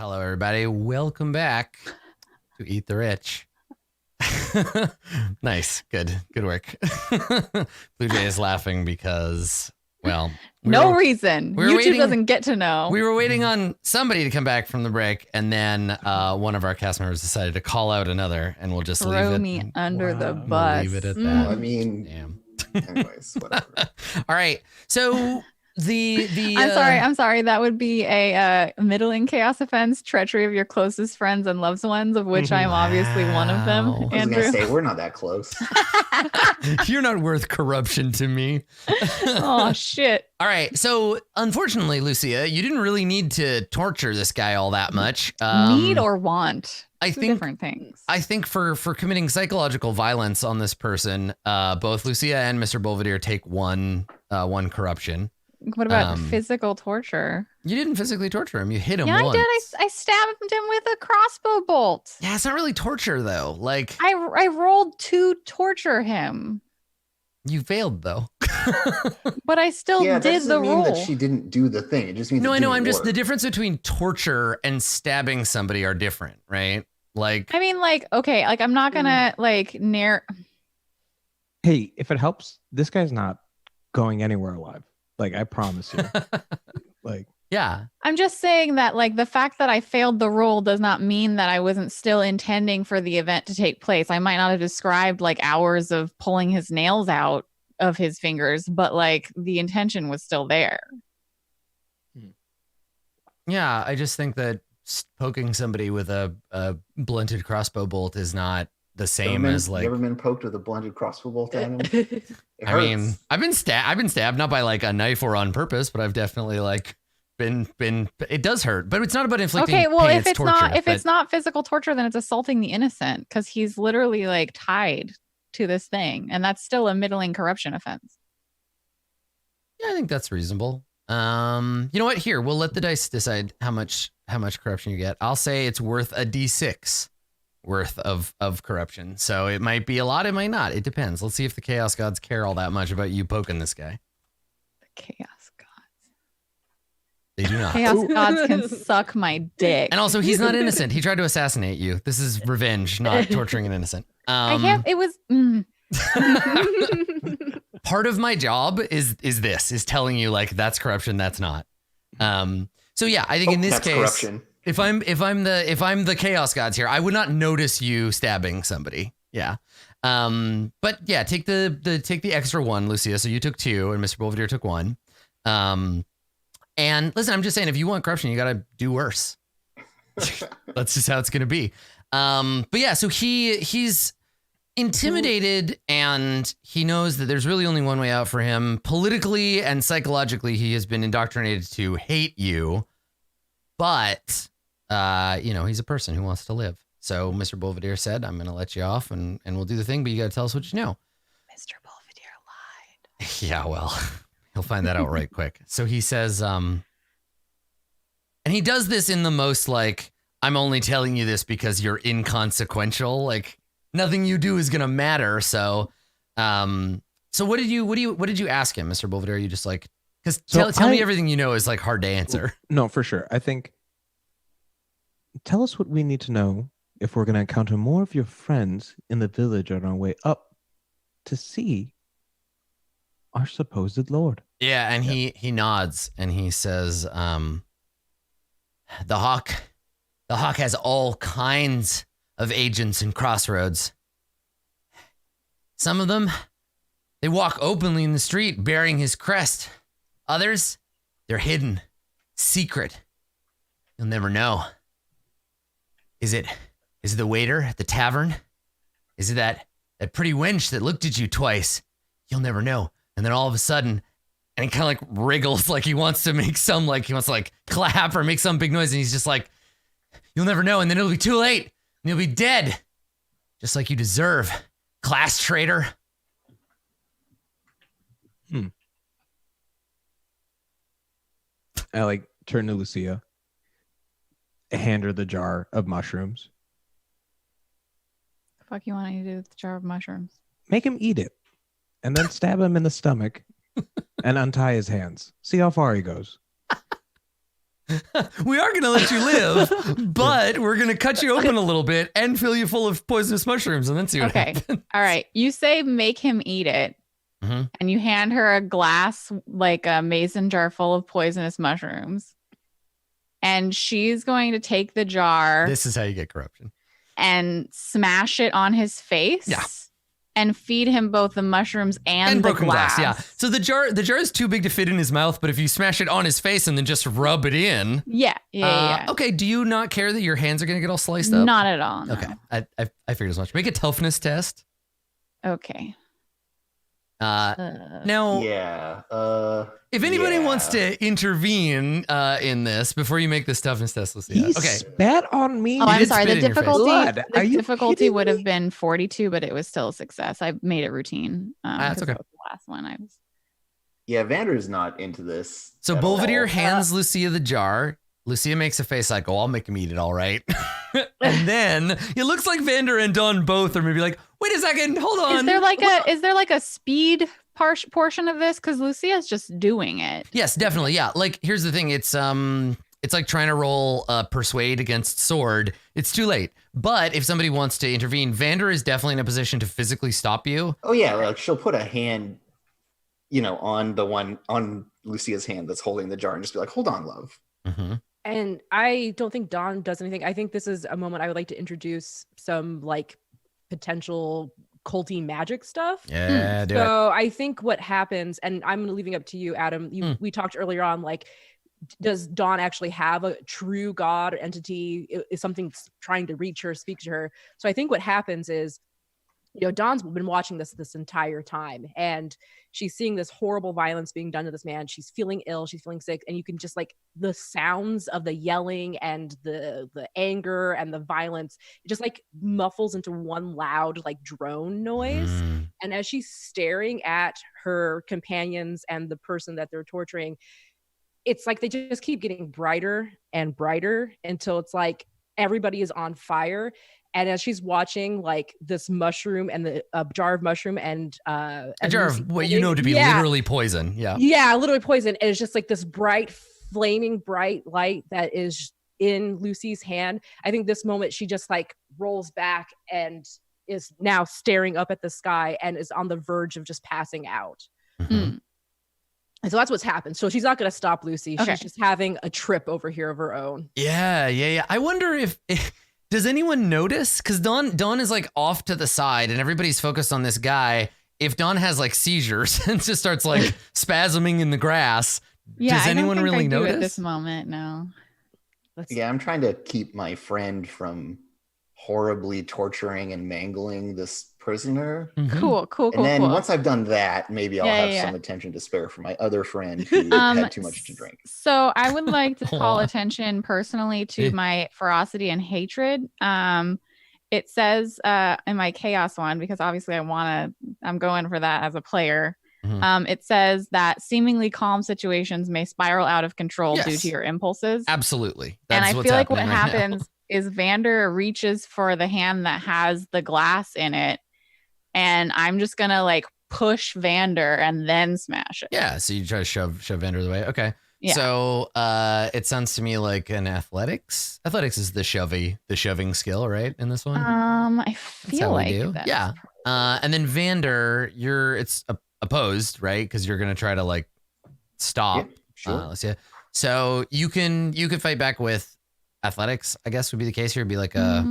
Hello, everybody. Welcome back to Eat the Rich. Nice. Good work. Blue Jay is laughing because, well, no reason. We were YouTube waiting, doesn't get to know. We were waiting on somebody to come back from the break, and then one of our cast members decided to call out another, and we'll just leave it. Throw me under the bus. We'll leave it at that. I mean, damn. Anyways, whatever. All right. So the I'm sorry. That would be a middling chaos offense, treachery of your closest friends and loved ones, of which I am obviously one of them. I was Andrew, gonna say we're not that close. You're not worth corruption to me. Oh shit. All right. So unfortunately, Lucia, you didn't really need to torture this guy all that much. Need or want? I think different things. I think for committing psychological violence on this person, both Lucia and Mr. Belvedere take one corruption. What about physical torture? You didn't physically torture him. You hit him once. I did. I stabbed him with a crossbow bolt. Yeah, it's not really torture though. Like I rolled to torture him. You failed though. But I still did the roll. That she didn't do the thing. It just means no. I know. I'm just the difference between torture and stabbing somebody are different, right? Like I mean, like okay, like I'm not gonna like Hey, if it helps, this guy's not going anywhere alive. Like, I promise you. Like, yeah. I'm just saying that, like, the fact that I failed the roll does not mean that I wasn't still intending for the event to take place. I might not have described, like, hours of pulling his nails out of his fingers, but, like, the intention was still there. Yeah, I just think that poking somebody with a blunted crossbow bolt is not the same as like. You ever been poked with a blunted crossbow bolt at him? I mean, I've been stabbed not by like a knife or on purpose, but I've definitely like been. It does hurt, but it's not about inflicting. Okay, well, pain, if it's torture, it's not physical torture, then it's assaulting the innocent because he's literally like tied to this thing, and that's still a middling corruption offense. Yeah, I think that's reasonable. You know what? Here, we'll let the dice decide how much corruption you get. I'll say it's worth a D6 worth of corruption. So it might be a lot, it might not. It depends. Let's see if the Chaos Gods care all that much about you poking this guy. The Chaos Gods. They do not. Chaos Gods can suck my dick. And also, he's not innocent. He tried to assassinate you. This is revenge, not torturing an innocent. It was... Part of my job is telling you like that's corruption, that's not. So yeah, I think in this case, corruption. If I'm the Chaos Gods here, I would not notice you stabbing somebody. Yeah. But yeah, take the extra one, Lucia. So you took 2 and Mr. Belvedere took 1. And listen, I'm just saying, if you want corruption, you got to do worse. That's just how it's going to be. But yeah, so he's intimidated and he knows that there's really only one way out for him. Politically and psychologically, he has been indoctrinated to hate you. But, he's a person who wants to live. So Mr. Belvedere said, I'm going to let you off and we'll do the thing, but you got to tell us what you know. Mr. Belvedere lied. Yeah, well, he'll find that out right quick. So he says, and he does this in the most like, I'm only telling you this because you're inconsequential. Like nothing you do is going to matter. So what did you ask him, Mr. Belvedere? You just like, because tell me everything you know is like hard to answer. No, for sure. I think, tell us what we need to know if we're going to encounter more of your friends in the village on our way up to see our supposed lord. Yeah, and he nods and he says, the Hawk has all kinds of agents in Crossroads. Some of them, they walk openly in the street bearing his crest. Others, they're hidden, secret. You'll never know. Is it the waiter at the tavern? Is it that pretty wench that looked at you twice? You'll never know. And then all of a sudden, and he kind of like wriggles like he wants to make some, like he wants to like clap or make some big noise. And he's just like, you'll never know. And then it'll be too late. And you'll be dead. Just like you deserve. Class traitor. I like turn to Lucia, hand her the jar of mushrooms. The fuck you want to do with the jar of mushrooms? Make him eat it, and then stab him in the stomach, and untie his hands. See how far he goes. We are going to let you live, but we're going to cut you open a little bit and fill you full of poisonous mushrooms and then see what happens. All right. You say make him eat it. Mm-hmm. And you hand her a glass, like a mason jar full of poisonous mushrooms. And she's going to take the jar. This is how you get corruption. And smash it on his face. Yeah. And feed him both the mushrooms and the broken glass. Yeah. So the jar is too big to fit in his mouth, but if you smash it on his face and then just rub it in. Yeah. Okay. Do you not care that your hands are going to get all sliced up? Not at all. No. Okay. I figured as much. Make a toughness test. Okay. Now, if anybody wants to intervene in this before you make this toughness test, let's see. He spat on me. Oh, I'm sorry. The difficulty would have me? been 42, but it was still a success. I made it routine. That's okay. That was the last one I was. Yeah, Vander's not into this. So Belvedere hands Lucia the jar. Lucia makes a face like, "Oh, I'll make him eat it, all right." And then it looks like Vander and Dawn both are maybe like, "Wait a second, hold on." Is there like a speed portion of this? Because Lucia's just doing it. Yes, definitely. Yeah. Like, here's the thing. It's like trying to roll persuade against sword. It's too late. But if somebody wants to intervene, Vander is definitely in a position to physically stop you. Oh yeah, like she'll put a hand, on Lucia's hand that's holding the jar and just be like, "Hold on, love." Mm-hmm. And I don't think Dawn does anything. I think this is a moment I would like to introduce some like potential culty magic stuff. Yeah, do so I think what happens, and I'm leaving up to you, Adam. We talked earlier on, like, does Dawn actually have a true god or entity? Is something trying to reach her, speak to her? So I think what happens is, Dawn's been watching this entire time, and she's seeing this horrible violence being done to this man. She's feeling ill, she's feeling sick, and you can just like the sounds of the yelling and the anger and the violence, it just like muffles into one loud like drone noise. And as she's staring at her companions and the person that they're torturing, it's like they just keep getting brighter and brighter until it's like everybody is on fire. And as she's watching like this mushroom and the jar of mushroom and a jar of what you know to be literally poison. Yeah, literally poison. And it's just like this bright, flaming bright light that is in Lucy's hand. I think this moment she just like rolls back and is now staring up at the sky and is on the verge of just passing out. Mm-hmm. And so that's what's happened. So she's not going to stop Lucy. Okay. She's just having a trip over here of her own. Yeah. I wonder if does anyone notice? Because Dawn is like off to the side and everybody's focused on this guy. If Dawn has like seizures and just starts like spasming in the grass, does anyone really notice? At this moment, no. I'm trying to keep my friend from horribly torturing and mangling this prisoner. Mm-hmm. Cool. And then once I've done that, maybe I'll have some attention to spare for my other friend who had too much to drink. So I would like to call attention personally to my ferocity and hatred. It says in my chaos one, because obviously I'm going for that as a player. Mm-hmm. It says that seemingly calm situations may spiral out of control due to your impulses. Absolutely. And I feel like what happens is Vander reaches for the hand that has the glass in it. And I'm just going to like push Vander and then smash it. Yeah. So you try to shove Vander the way. Okay. Yeah. So it sounds to me like an athletics. Athletics is the shoving skill, right? In this one? I feel like that. Yeah. And then Vander, it's opposed, right? Because you're going to try to like stop. Yeah, sure. Let's see. So you can fight back with athletics, I guess would be the case here. It'd be like a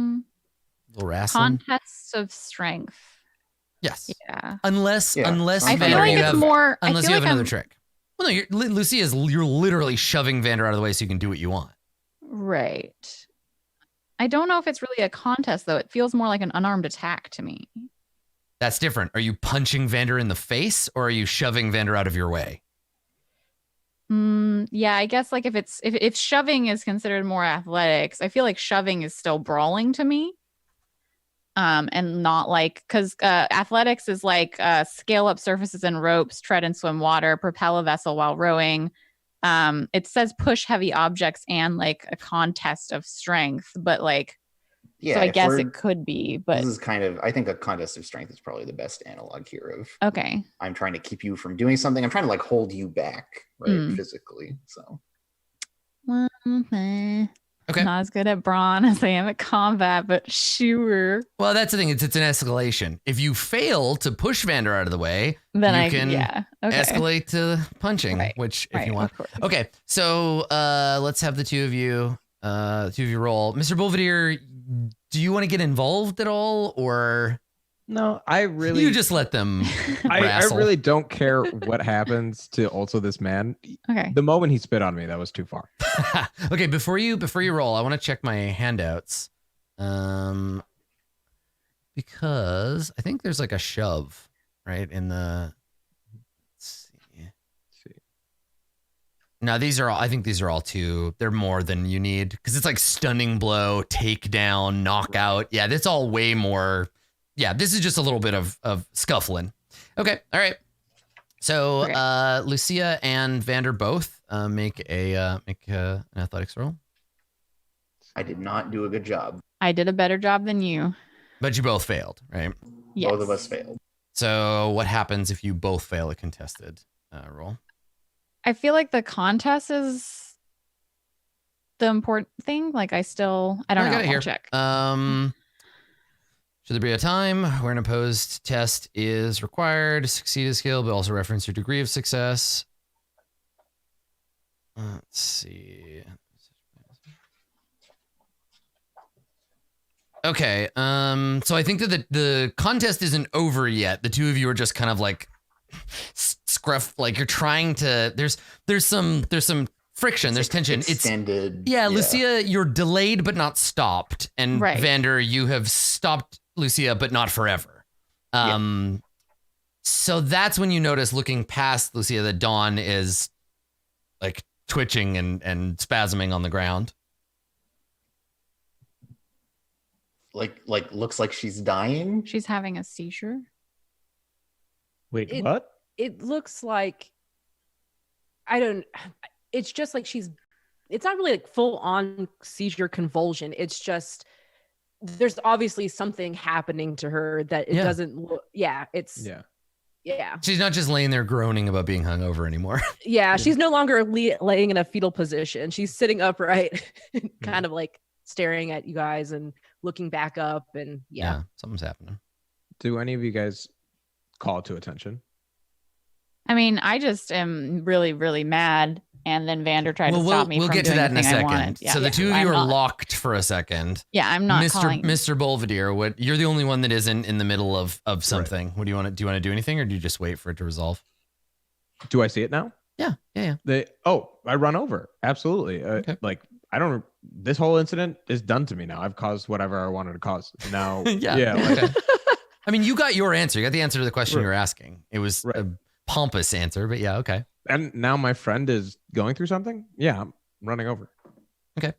little wrestling. Contests of strength. Yes. Yeah. Unless I Vander, feel like you it's have more. unless you have another trick. Well, no, you're literally shoving Vander out of the way so you can do what you want. Right. I don't know if it's really a contest though. It feels more like an unarmed attack to me. That's different. Are you punching Vander in the face or are you shoving Vander out of your way? Yeah, I guess like if shoving is considered more athletics, I feel like shoving is still brawling to me. And not like, because athletics is like scale up surfaces and ropes, tread and swim water, propel a vessel while rowing. It says push heavy objects and like a contest of strength, but like, so I guess it could be, but this is kind of, I think a contest of strength is probably the best analog here of, okay, I'm trying to keep you from doing something. I'm trying to like hold you back, right? Physically. So Okay. Not as good at brawn as I am at combat, but sure. Well, that's the thing. It's an escalation. If you fail to push Vander out of the way, Then you can escalate to punching, Right. which if you Right, want. of course. Okay, so let's have the two of you roll. Mr. Belvedere, do you want to get involved at all, or No, I really. you just let them I wrestle? really don't care what happens to also this man. Okay. The moment he spit on me, that was too far. Okay, before you roll, I want to check my handouts, because I think there's like a shove right in the. Let's see. No, these are all. I think these are all two. They're more than you need because it's like stunning blow, takedown, knockout. Yeah, that's all way more. Yeah, this is just a little bit of scuffling. Okay, all right. So Lucia and Vander both make an athletics roll. I did not do a good job. I did a better job than you. But you both failed, right? Yes. Both of us failed. So what happens if you both fail a contested roll? I feel like the contest is the important thing. Like I don't know. I got it here. I'll check. Should there be a time where an opposed test is required to succeed a skill, but also reference your degree of success? Let's see. Okay. So I think that the contest isn't over yet. The two of you are just kind of like scruff, like you're trying to. There's some friction. There's tension. Extended. Yeah, Lucia, you're delayed but not stopped, and Vander, you have stopped Lucia but not forever. So that's when you notice, looking past Lucia, that Dawn is like twitching and spasming on the ground. Like looks like she's dying. She's having a seizure. Wait, what? It looks like it's just like it's not really like full on seizure convulsion. It's just there's obviously something happening to her that it doesn't look. Yeah. She's not just laying there groaning about being hungover anymore. Yeah. She's no longer laying in a fetal position. She's sitting upright, kind of like staring at you guys and looking back up. And yeah, something's happening. Do any of you guys call to attention? I mean, I just am really, really mad. And then Vander tried to stop me. We'll from get to doing that in a the thing I second. wanted. Yeah. So the two of you are locked for a second. Yeah, I'm not calling. Mr. Belvedere, you're the only one that isn't in the middle of something. Right. What do you want to do? You want to do anything, or do you just wait for it to resolve? Do I see it now? Yeah. I run over. Absolutely. Okay. Like this whole incident is done to me now. I've caused whatever I wanted to cause. Now, Okay. I mean, you got your answer. You got the answer to the question you were asking. It was a pompous answer, but yeah, okay. And now my friend is going through something. Yeah, I'm running over. Okay.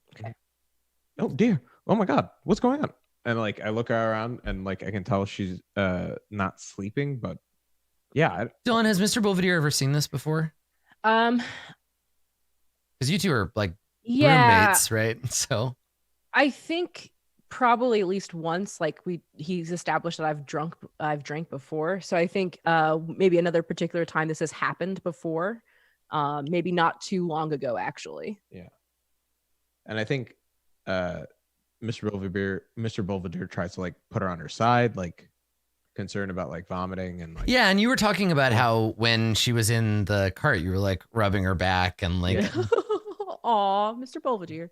Oh dear. Oh my God. What's going on? And like I look around and like I can tell she's not sleeping, but yeah. Dawn, has Mr. Belvedere ever seen this before? Because you two are like roommates, right? So I think probably at least once, like he's established that I've drank before. So I think maybe another particular time this has happened before. Maybe not too long ago, actually. Yeah. And I think Mr. Belvedere tries to like put her on her side, like concerned about like vomiting and like. Yeah, and you were talking about how when she was in the cart, you were like rubbing her back and like. Aw, Mr. Belvedere.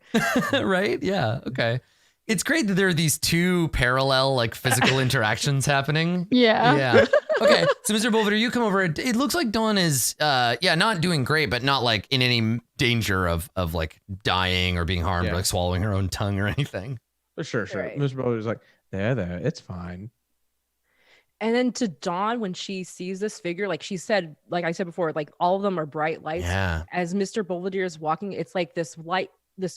Right? Yeah. Okay. It's great that there are these two parallel like physical interactions happening. Yeah. Okay. So Mr. Belvedere, you come over. It looks like Dawn is not doing great, but not like in any danger of like dying or being harmed or like swallowing her own tongue or anything. Sure. Right. Mr. Belvedere's like, there, it's fine. And then to Dawn, when she sees this figure, like I said before, like all of them are bright lights. Yeah. As Mr. Belvedere is walking, it's like this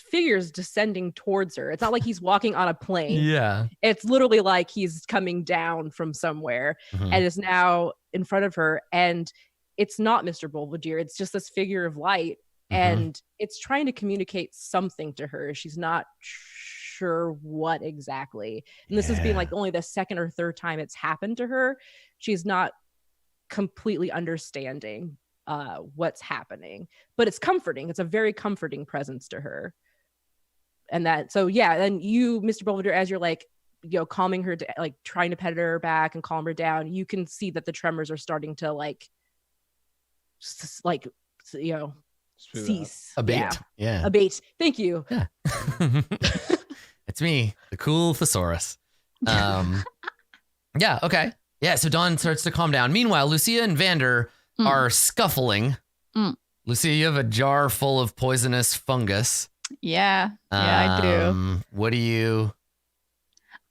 figure is descending towards her. It's not like he's walking on a plane. Yeah. It's literally like he's coming down from somewhere and is now in front of her. And it's not Mr. Belvedere. It's just this figure of light. And it's trying to communicate something to her. She's not sure what exactly. And this has been like only the second or third time it's happened to her. She's not completely understanding what's happening. But it's comforting. It's a very comforting presence to her. And that, so yeah, then you, Mr. Belvedere, as you're like, calming her, like trying to pet her back and calm her down, you can see that the tremors are starting to cease. Abate. Yeah. Abate. Thank you. Yeah. It's me, the cool thesaurus. Yeah, okay. Yeah, so Dawn starts to calm down. Meanwhile, Lucia and Vander are scuffling. Lucia, you have a jar full of poisonous fungus. Yeah. Yeah, I do. What do you...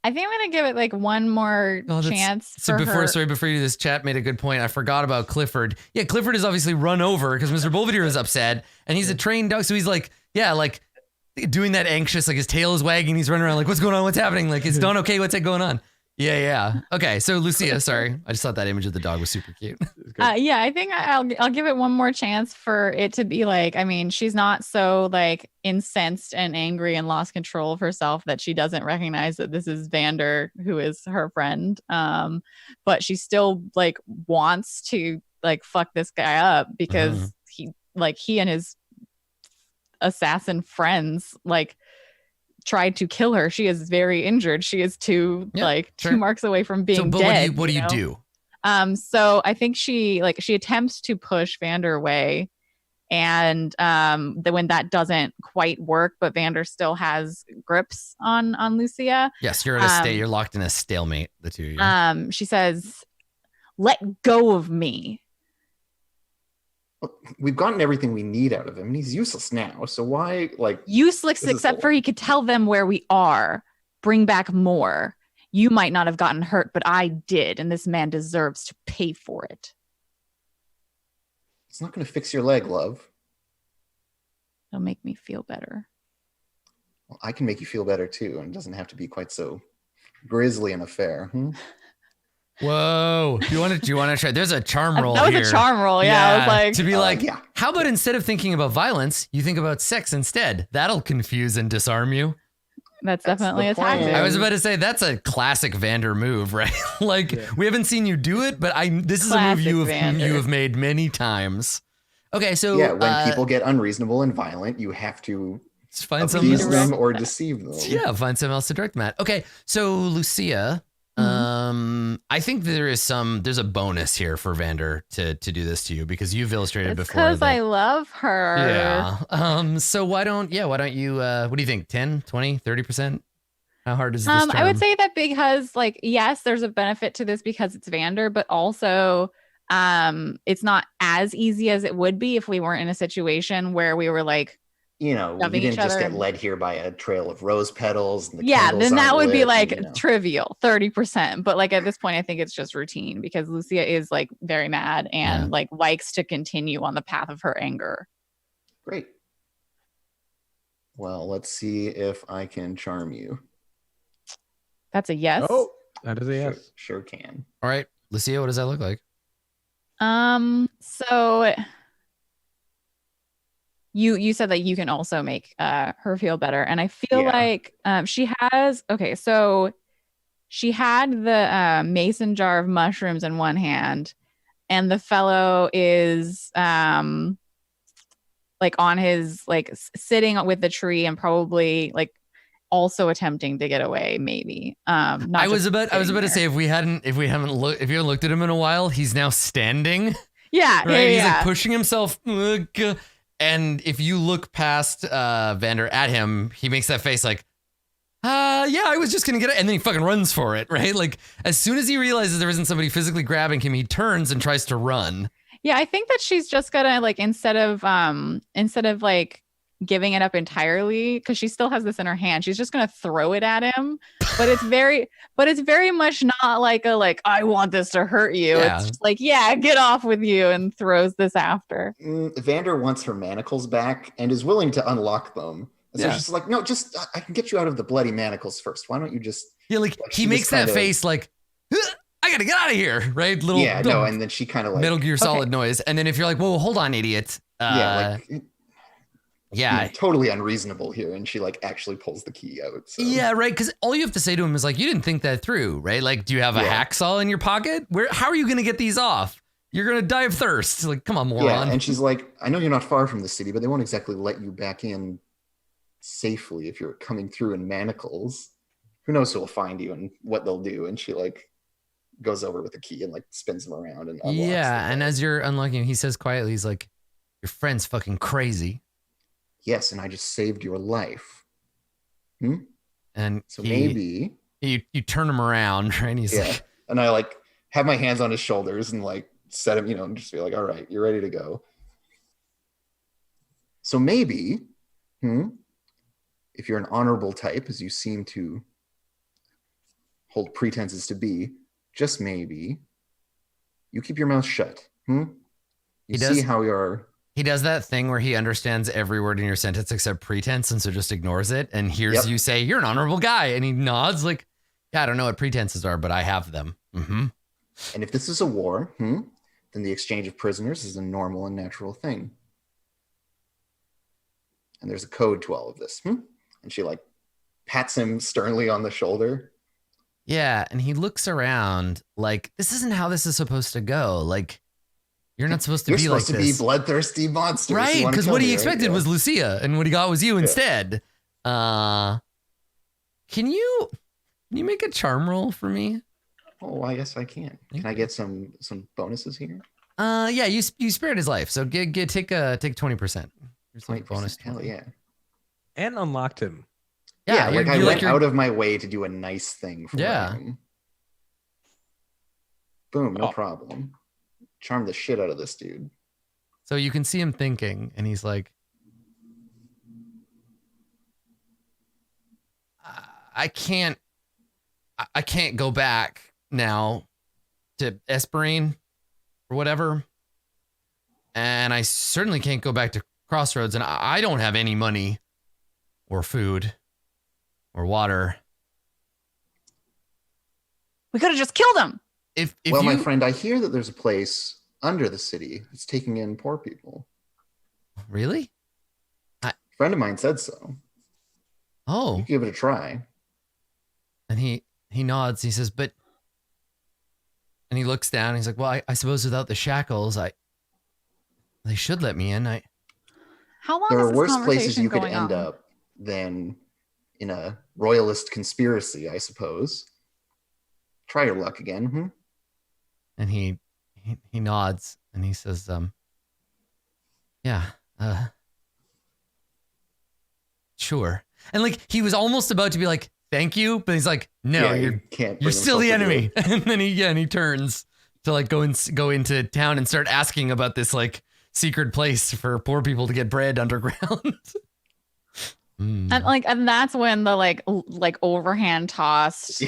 I think I'm going to give it like one more chance so for her. before you do this, chat made a good point. I forgot about Clifford. Yeah, Clifford is obviously run over because Mr. Belvedere is upset and he's a trained dog. So he's like, yeah, like doing that anxious, like his tail is wagging. He's running around like, what's going on? What's happening? Like, is Dawn okay? What's going on? Yeah. Okay, so Lucia, sorry. I just thought that image of the dog was super cute. Yeah, I think I'll give it one more chance for it to be like, I mean, she's not so like incensed and angry and lost control of herself that she doesn't recognize that this is Vander, who is her friend. But she still like wants to like fuck this guy up because he and his assassin friends like tried to kill her. She is very injured. She is two marks away from being dead. What do you do? So I think she attempts to push Vander away, and when that doesn't quite work, but Vander still has grips on Lucia. Yes, you're at a you're locked in a stalemate, the two of you. She says, "Let go of me." We've gotten everything we need out of him, and he's useless now. So why, useless except for he could tell them where we are, bring back more. You might not have gotten hurt, but I did, and this man deserves to pay for it. It's not going to fix your leg, love. It'll make me feel better. Well, I can make you feel better too, and it doesn't have to be quite so grisly an affair. Whoa! Do you want to try? There's a charm roll. That was a charm roll. Yeah, I was like, to be how about instead of thinking about violence, you think about sex instead? That'll confuse and disarm you. That's definitely a tactic. I was about to say that's a classic Vander move, right? We haven't seen you do it, but this is classic a move you have made many times. Okay, so when people get unreasonable and violent, you have to find appease them or deceive them. Yeah, find someone else to direct them at. Okay, so Lucia. I think there's a bonus here for Vander to do this to you because you've illustrated before. Because I love her. Yeah. So why don't you, what do you think? 10, 20, 30%? How hard is this term? I would say that because yes, there's a benefit to this because it's Vander, but also it's not as easy as it would be if we weren't in a situation where we were you didn't just get led here by a trail of rose petals. And then that would be trivial, 30%. But at this point, I think it's just routine because Lucia is very mad and likes to continue on the path of her anger. Great. Well, let's see if I can charm you. That's a yes. Oh, that is a yes. Sure can. All right, Lucia, what does that look like? So you said that you can also make her feel better, and I feel like she has. Okay, so she had the mason jar of mushrooms in one hand, and the fellow is on his sitting with the tree and probably also attempting to get away. Maybe. I was about to say if you haven't looked at him in a while, he's now standing. Yeah, right. He's pushing himself. And if you look past Vander at him, he makes that face I was just going to get it. And then he fucking runs for it, right? As soon as he realizes there isn't somebody physically grabbing him, he turns and tries to run. Yeah, I think that she's just going to instead of giving it up entirely, because she still has this in her hand, she's just going to throw it at him. But it's very much not I want this to hurt you. Yeah. It's just get off with you, and throws this after. Vander wants her manacles back and is willing to unlock them. So she's no, just I can get you out of the bloody manacles first. Why don't you just he makes that face I gotta get out of here, right? And then she kind of Metal Gear Solid noise, and then if you're whoa, hold on, idiot. Totally unreasonable here, and she actually pulls the key out. So. Yeah, right. Because all you have to say to him is you didn't think that through, right? Do you have a hacksaw in your pocket? How are you going to get these off? You're gonna die of thirst. Like, come on, moron. Yeah, and she's like, I know you're not far from the city, but they won't exactly let you back in safely if you're coming through in manacles. Who knows who'll find you and what they'll do? And she like goes over with the key and like spins them around and unlocks yeah. And as you're unlocking, he says quietly, he's like, "Your friend's fucking crazy." Yes, and I just saved your life. And so maybe you turn him around, right? And he's like, and I like have my hands on his shoulders and like set him, and just be like, all right, you're ready to go. So maybe, if you're an honorable type, as you seem to hold pretenses to be, just maybe, you keep your mouth shut. You see how you're... He does that thing where he understands every word in your sentence except pretense, and so just ignores it, and hears you say, "You're an honorable guy," and he nods like, "Yeah, I don't know what pretenses are, but I have them." And if this is a war, then the exchange of prisoners is a normal and natural thing. And there's a code to all of this. And she like pats him sternly on the shoulder. Yeah, and he looks around like, this isn't how this is supposed to go. Like, you're not supposed to be like this. You're supposed to be bloodthirsty monsters. Right, because what he expected was Lucia, and what he got was you instead. Can you make a charm roll for me? Oh, I guess I can. Can I get some bonuses here? Yeah, you spared his life, so take 20%. 20% bonus. Hell yeah. And unlocked him. Yeah, like I went out of my way to do a nice thing for him. Boom, no problem. Charm the shit out of this dude. So you can see him thinking, and he's like, I can't go back now to Esperine or whatever. And I certainly can't go back to Crossroads, and I don't have any money or food or water. We could have just killed him. If my friend, I hear that there's a place under the city that's taking in poor people. Really? A friend of mine said so. Oh. You give it a try. And he nods. He says, and he looks down. And he's like, well, I suppose without the shackles, they should let me in. How long there is are this worse conversation places you could going end on? up than in a royalist conspiracy, I suppose. Try your luck again. And he nods and he says, sure. And like he was almost about to be like, thank you, but he's like, no, you're still the enemy. And then he turns to like go into town and start asking about this like secret place for poor people to get bread underground. And that's when the like overhand tossed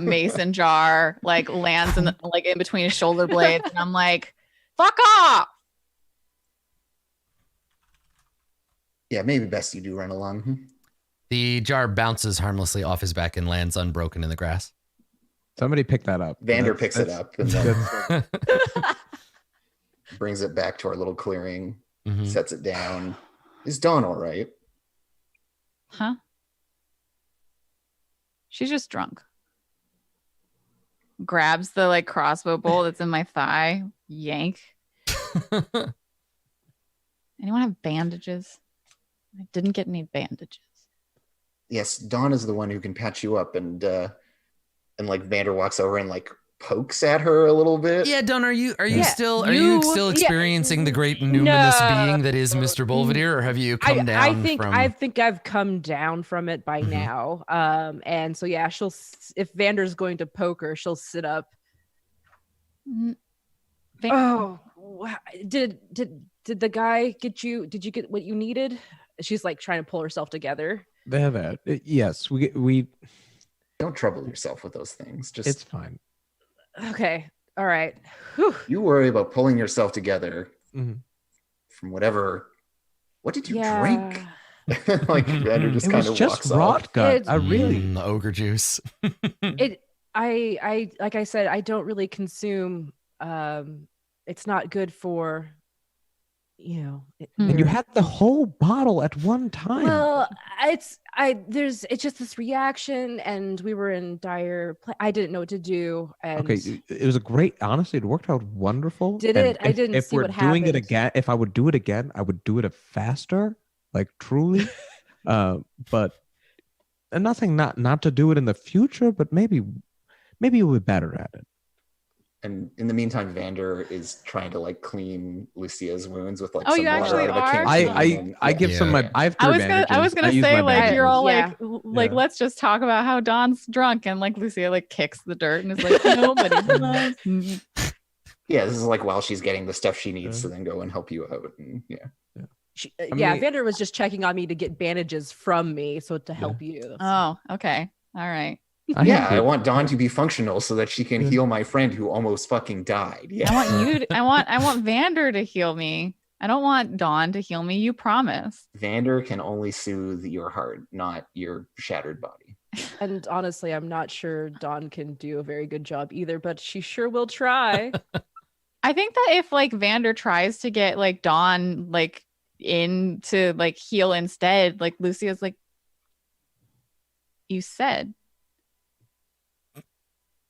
mason jar like lands in between his shoulder blades, and I'm like, fuck off. Yeah, maybe best you do run along. The jar bounces harmlessly off his back and lands unbroken in the grass. Somebody pick that up. Vander picks it up and then brings it back to our little clearing, sets it down. Is Dawn all right? Huh? She's just drunk. Grabs the like crossbow bolt that's in my thigh. Yank. Anyone have bandages? I didn't get any bandages. Yes, Dawn is the one who can patch you up, and like Vander walks over and like pokes at her a little bit. Yeah, Dawn, are you still experiencing the great numinous being that is Mr. Bolvedere, or have you come down? I think I've come down from it by now. And so yeah, if Vander's going to poke her, she'll sit up. Oh, did the guy get you? Did you get what you needed? She's like trying to pull herself together. They have that. Yes, we don't trouble yourself with those things. Just it's fine. Okay. All right. Whew. You worry about pulling yourself together from whatever. What did you drink? Like Vander just kind of walks rot gut. The ogre juice. I like I said, I don't really consume. It's not good for you know, And you had the whole bottle at one time. well, it's just this reaction, and we were in I didn't know what to do. And Okay, it was a great. Honestly, it worked out wonderful. Did And it? I didn't if see we're what doing it happened. again, if I would do it again, I would do it faster, like truly. But and nothing not to do it in the future, but maybe you'll be better at it. And in the meantime, Vander is trying to like clean Lucia's wounds with like Oh, some you water actually out of a are? canteen. I give some of my. I have 3 bandages. I was gonna use say my like bandages. you're all Yeah. like let's just talk about how Don's drunk, and like Lucia like kicks the dirt and is like nobody loves me. Yeah, this is like while she's getting the stuff she needs to then go and help you out. And mean- Vander was just checking on me to get bandages from me, so to help you. Oh, okay, all right. I want Dawn to be functional so that she can heal my friend who almost fucking died. Yeah. I want you. I want Vander to heal me. I don't want Dawn to heal me. You promise. Vander can only soothe your heart, not your shattered body. And honestly, I'm not sure Dawn can do a very good job either, but she sure will try. I think that if like Vander tries to get like Dawn like in to like heal instead, like Lucia's like, you said.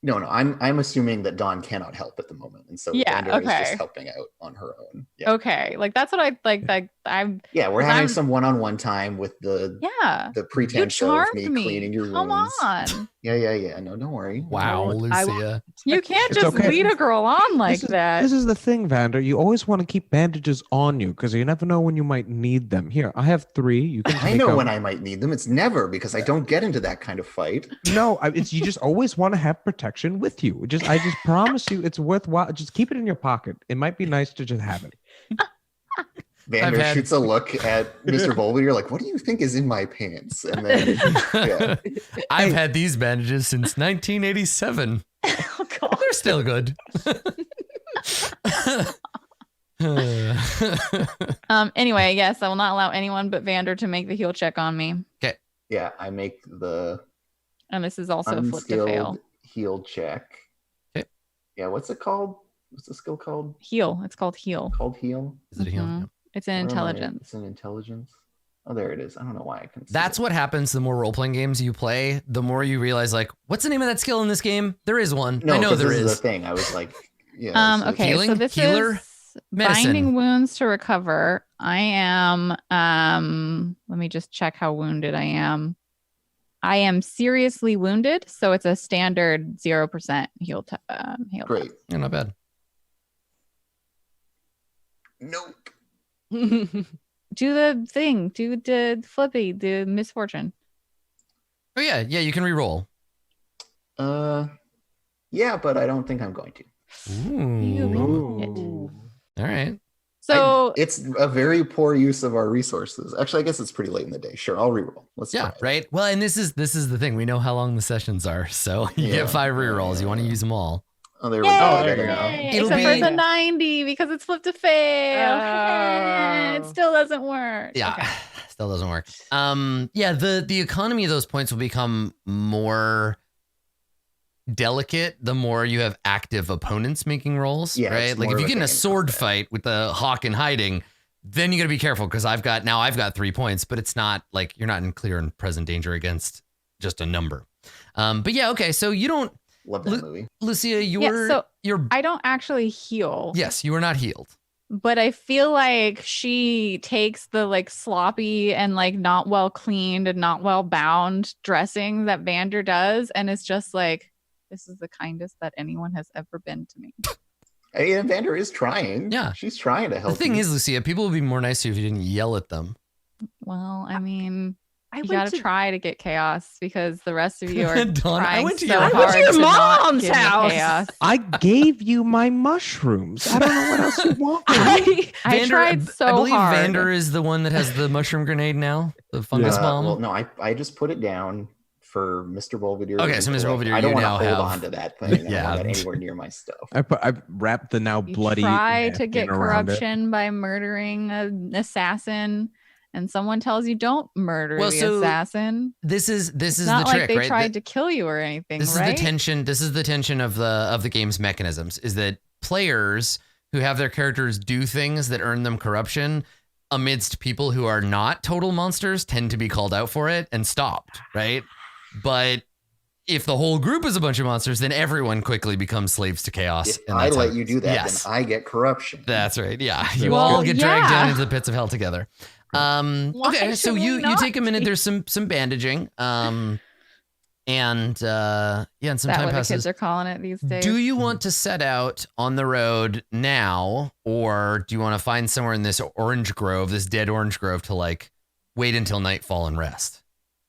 No, I'm assuming that Dawn cannot help at the moment, and so Yeah, Vander is okay. just helping out on her own. Yeah, Okay, like that's what I like. Like I'm. yeah, we're 'Cause having I'm- some one-on-one time with the Yeah. the You pretense of charmed me me. cleaning your Come wounds. on. Yeah. No, don't worry. Wow, I Lucia. You can't It's just okay. lead a girl on like that. This is the thing, Vander. You always want to keep bandages on you because you never know when you might need them. Here, I have 3. You can. I know when I might need them. It's never, because I don't get into that kind of fight. No, it's you just always want to have protection with you. I just promise you, it's worthwhile. Just keep it in your pocket. It might be nice to just have it. Vander shoots a look at Mr. Bolvedier like, what do you think is in my pants? And then, yeah. I've had these bandages since 1987. Oh God. They're still good. Anyway, yes, I will not allow anyone but Vander to make the heal check on me. Yeah, I make the And this is also a flip to fail. unskilled heal check. Okay. Yeah, what's it called? What's the skill called? Heal. It's called heal. Called heal? Is it a heal? Mhm. Yeah. It's an Where am I? intelligence. It's an intelligence. Oh, there it is. I don't know why I can see That's it. what happens the more role-playing games you play, the more you realize, like, what's the name of that skill in this game? There is one. No, I know 'cause there this is. is the thing. I was like, yeah. Okay, so Healing? this Healer? is Medicine. binding wounds to recover. I am let me just check how wounded I am. I am seriously wounded, so it's a standard 0% heal. Heal. Great. Yeah, not bad. Nope. Do the thing. Do the flippy. The misfortune. Oh yeah, you can re-roll. Yeah, but I don't think I'm going to. Ooh. All right. So It's a very poor use of our resources. Actually, I guess it's pretty late in the day. Sure, I'll reroll. Let's Yeah, try it. right. Well, and this is the thing. We know how long the sessions are, so you Yeah. get 5 re-rolls. You want to use them all. Oh, there we Yay! go. Oh, there you go. It'll Except for be- the 90 because it's flip to fail. It Oh. still doesn't work. Yeah, Okay. still doesn't work. Yeah, the economy of those points will become more delicate the more you have active opponents making rolls. Yeah, right. it's Like more if of you a get in a thing in sword combat. fight with the hawk in hiding, then you got to be careful because I've got 3 points, but it's not like you're not in clear and present danger against just a number. But yeah, okay. So you don't, Love that movie. Lucia, you're so- you're I don't actually heal. yes, you are not healed. But I feel like she takes the like sloppy and like not well cleaned and not well bound dressing that Vander does, and it's just like, this is the kindest that anyone has ever been to me. Hey, Vander is trying. Yeah. She's trying to help. The thing you. is, Lucia, people would be more nice to you if you didn't yell at them. Well, I mean, I you went gotta to try to get chaos because the rest of you are Dawn, I trying went to so your- I hard went to your to not mom's give me house. chaos. I gave you my mushrooms. I don't know what else you want. I Vander, tried so I believe hard. Vander is the one that has the mushroom grenade now, the fungus Yeah. bomb. Well, no, I just put it down for Mr. Bolvedier. Okay, so Mr. Bolvedier, I don't you want to now hold have- on to that thing. I don't Yeah. want that anywhere near my stuff. I wrapped the now You bloody. try to get napkin around it. corruption by murdering an assassin, and someone tells you don't murder Well, the so assassin. This is It's the not like trick, they right? tried to kill you or anything, This right? is the tension. This is the tension of the game's mechanisms. Is that players who have their characters do things that earn them corruption amidst people who are not total monsters tend to be called out for it and stopped, right? But if the whole group is a bunch of monsters, then everyone quickly becomes slaves to chaos. If I let you do that, then I get corruption. That's right. Yeah. You all get dragged down into the pits of hell together. Okay, so you take a minute. There's some bandaging. And some time passes. The kids are calling it these days. Do you want to set out on the road now, or do you want to find somewhere in this orange grove, this dead orange grove, to like wait until nightfall and rest?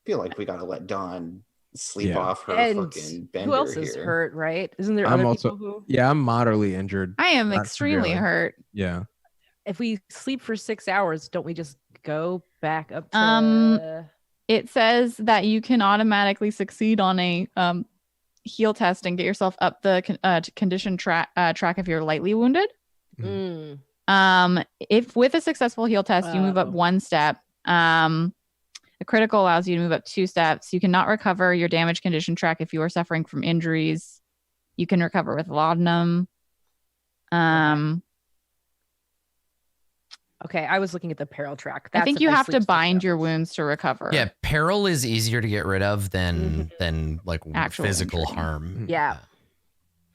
I feel like we gotta let Dawn sleep off her fucking bender. Who else is hurt, right? Isn't there I'm other also, people who? Yeah, I'm moderately injured. I am extremely hurt. Yeah. If we sleep for 6 hours, don't we just go back up to... It says that you can automatically succeed on a heal test and get yourself up the condition track if you're lightly wounded. If with a successful heal test, you move up 1 step. A critical allows you to move up 2 steps. You cannot recover your damage condition track if you are suffering from injuries. You can recover with laudanum. Okay, I was looking at the peril track. I think you have to bind your wounds to recover. Yeah, peril is easier to get rid of than like actual physical injury. Harm. Yeah.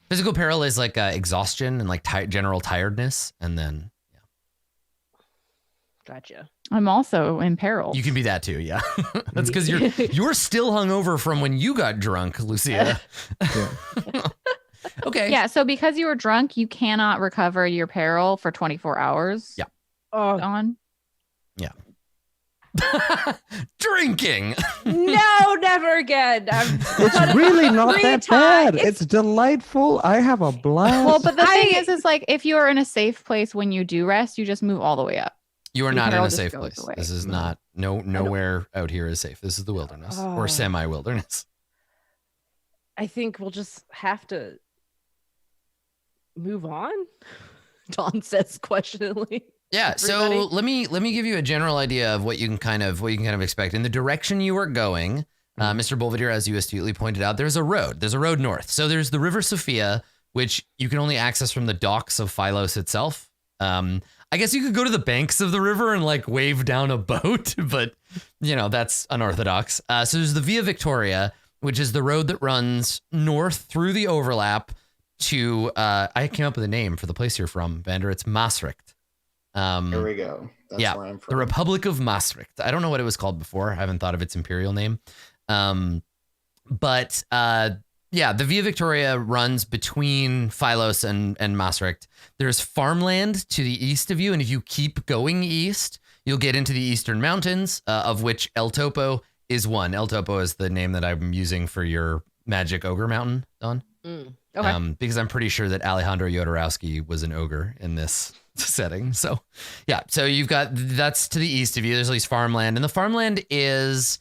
Physical peril is like exhaustion and like general tiredness, and then Gotcha. I'm also in peril. You can be that too, yeah. That's because you're still hungover from when you got drunk, Lucia. Okay. Yeah, so because you were drunk, you cannot recover your peril for 24 hours. Yeah. On. Yeah. Drinking. No, never again. It's really not that bad. It's delightful. I have a blast. Well, but the thing is like if you are in a safe place when you do rest, you just move all the way up. You are not in a safe place. This is not nowhere out here is safe. This is the wilderness or semi-wilderness. I think we'll just have to move on. Dawn says questioningly. Yeah, so let me give you a general idea of what you can kind of expect in the direction you are going. Mr. Bolvadier, as you astutely pointed out, there's a road. There's a road north. So there's the River Sophia, which you can only access from the docks of Philos itself. I guess you could go to the banks of the river and like wave down a boat, but that's unorthodox. So there's the Via Victoria, which is the road that runs north through the overlap to I came up with a name for the place you're from, Vander. It's Maastricht. There we go. That's where I'm from. The Republic of Maastricht. I don't know what it was called before. I haven't thought of its imperial name. But the Via Victoria runs between Philos and Maastricht. There's farmland to the east of you, and if you keep going east, you'll get into the Eastern Mountains, of which El Topo is one. El Topo is the name that I'm using for your magic ogre mountain, Dawn. Okay. Because I'm pretty sure that Alejandro Jodorowsky was an ogre in this setting. So, yeah. So you've got that's to the east of you. There's at least farmland, and the farmland is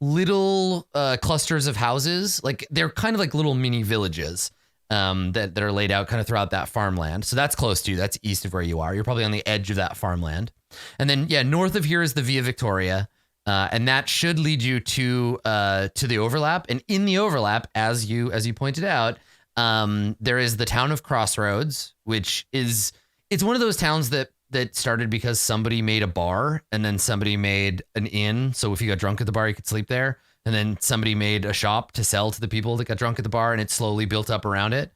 little clusters of houses. Like they're kind of like little mini villages that are laid out kind of throughout that farmland. So that's close to you. That's east of where you are. You're probably on the edge of that farmland. And then, north of here is the Via Victoria. And that should lead you to the overlap. And in the overlap, as you pointed out, there is the town of Crossroads, which it's one of those towns that started because somebody made a bar and then somebody made an inn. So if you got drunk at the bar, you could sleep there. And then somebody made a shop to sell to the people that got drunk at the bar, and it slowly built up around it.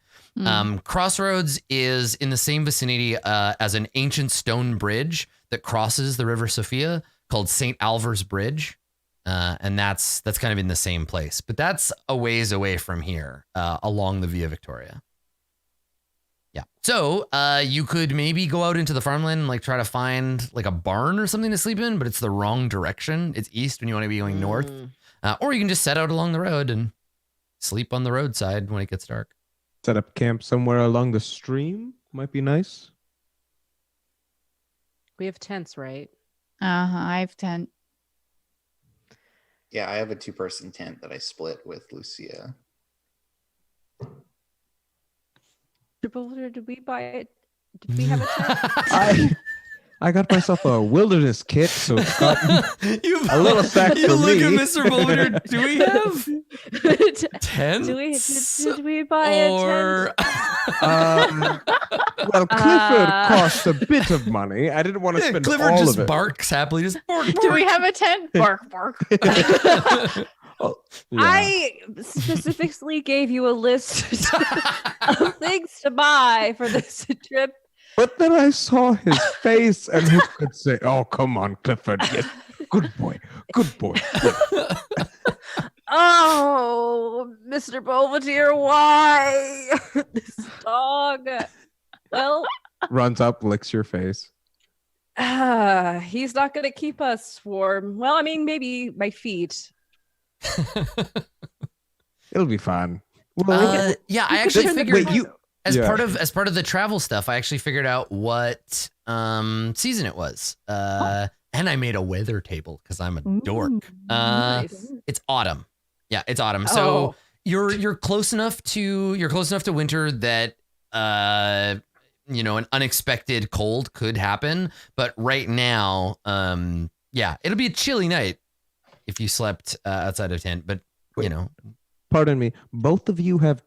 Crossroads is in the same vicinity as an ancient stone bridge that crosses the River Sophia called St. Alvar's Bridge. And that's kind of in the same place, but that's a ways away from here, along the Via Victoria. Yeah. So you could maybe go out into the farmland and like try to find like a barn or something to sleep in, but it's the wrong direction. It's east when you want to be going north. Or you can just set out along the road and sleep on the roadside when it gets dark. Set up camp somewhere along the stream might be nice. We have tents, right? I have tent. Yeah, I have a 2-person tent that I split with Lucia. Did we buy it? Did we have a tent? I got myself a wilderness kit, so it's got a little sack You for look me. at Mr. Boulder. Do we have tents? Did we buy a tent? Well, Clifford cost a bit of money. I didn't want to spend Clifford all just of it. barks happily. Just bark, Do we have a tent? Bark, bark. Oh, yeah. I specifically gave you a list of things to buy for this trip. But then I saw his face, and he could say, "Oh, come on, Clifford. Yes, good boy, good boy." Oh, Mr. Belvedere, why this dog? Well, Runs up, licks your face. he's not going to keep us warm. Well, I mean, maybe my feet. It'll be fine. Well, Yeah, I actually figured. Wait, As part of the travel stuff, I actually figured out what season it was. And I made a weather table because I'm a dork. Nice. It's autumn. Yeah, it's autumn. So you're close enough to winter that an unexpected cold could happen. But right now, it'll be a chilly night if you slept outside of tent. But pardon me. Both of you have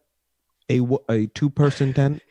a 2-person tent.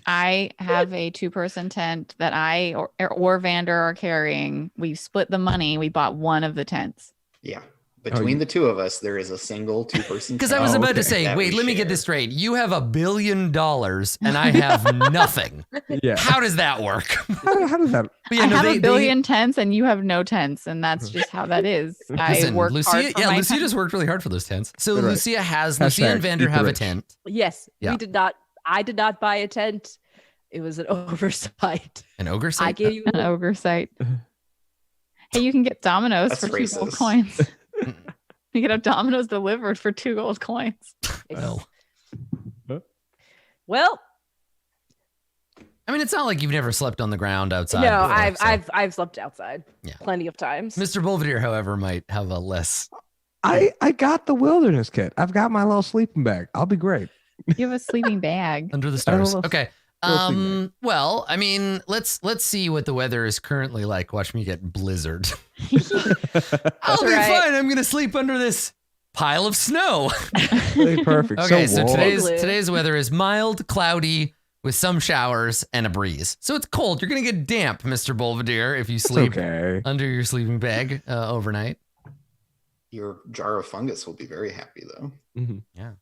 I have a 2-person tent that I or Vander are carrying. We split the money. We bought one of the tents. Yeah. Between the two of us, there is a single 2-person tent. Because I was about to say, wait, let me get this straight. You have $1 billion and I have nothing. Yeah. How does that work? How does that? I have a billion tents and you have no tents, and that's just how that is. I work hard for my Lucia tent. just worked really hard for those tents. So Right. Lucia and Vander have a tent. Yes, Yeah. we did not. I did not buy a tent. It was an oversight. An ogre site? I gave you An ogre site. Hey, you can get Domino's That's for 2 gold racist. coins. You get a Domino's delivered for 2 gold coins. Well, I mean, it's not like you've never slept on the ground outside. no, before, I've slept outside. Yeah. Plenty of times. Mr. Belvedere, however, might have a less. I got the wilderness kit. I've got my little sleeping bag. I'll be great. You have a sleeping bag. Under the I don't stars. know. Okay. Well, I mean, let's see what the weather is currently like. Watch me get blizzard. I'll be right. fine. I'm gonna sleep under this pile of snow. Perfect. Okay, so warm. today's weather is mild, cloudy, with some showers and a breeze. So it's cold. You're gonna get damp, Mr. Belvedere, if you It's sleep okay. under your sleeping bag overnight. Your jar of fungus will be very happy, though. Mhm. Yeah.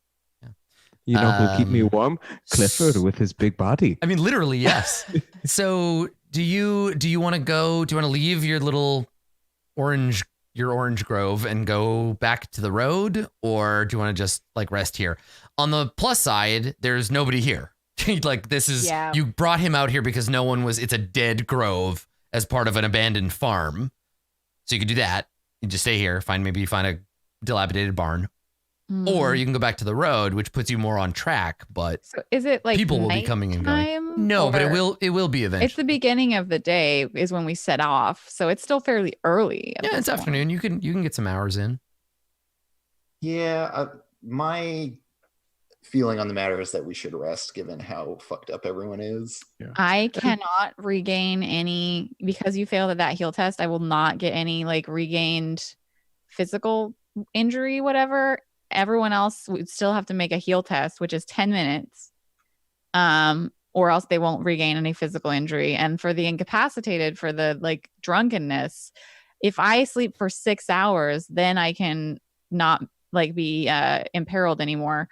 You know who'll keep me warm? Clifford with his big body. I mean, literally, yes. So do you want to leave your little orange grove and go back to the road, or do you want to just like rest here? On the plus side, there's nobody here. Like this is, you brought him out here because it's a dead grove as part of an abandoned farm. So you could do that. You just stay here, find a dilapidated barn. Or you can go back to the road, which puts you more on track, but So is it like people will be coming and going. nighttime, No, but or- it will be eventually. It's the beginning of the day is when we set off, so it's still fairly early. at Yeah, this it's point. afternoon. You can get some hours in. Yeah, my feeling on the matter is that we should rest, given how fucked up everyone is. I cannot regain any because you failed at that heal test. I will not get any like regained physical injury, whatever. Everyone else would still have to make a heal test, which is 10 minutes. Or else they won't regain any physical injury. And for the incapacitated, for the like drunkenness, if I sleep for 6 hours, then I can not like be imperiled anymore.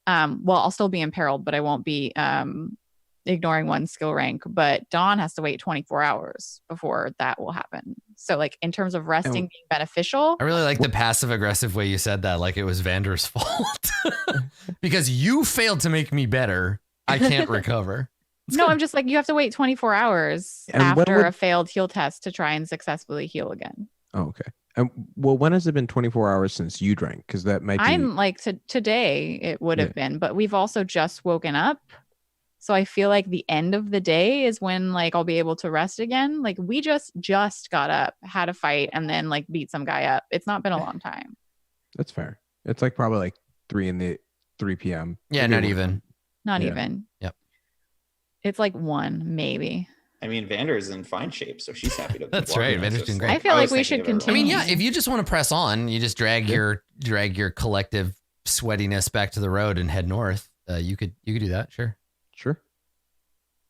Well, I'll still be imperiled, but I won't be ignoring one skill rank. But Dawn has to wait 24 hours before that will happen. So like in terms of resting being beneficial. I really like the passive aggressive way you said that, like it was Vander's fault. Because you failed to make me better. I can't recover. No, I'm just like, you have to wait 24 hours And when after would- a failed heal test to try and successfully heal again. Oh, okay. And well, when has it been 24 hours since you drank? Because that might be. I'm like today it would have been, but we've also just woken up. So I feel like the end of the day is when like I'll be able to rest again. Like we just got up, had a fight, and then like beat some guy up. It's not been a long time. That's fair. It's like probably like 3 p.m. Yeah, Maybe not one. even. Not Yeah. even. Yep. It's like 1, maybe. I mean, Vander is in fine shape, so she's happy to. That's right. Vander's doing great. I feel like we should continue. I mean, yeah. If you just want to press on, you just drag your collective sweatiness back to the road and head north. You could do that. Sure.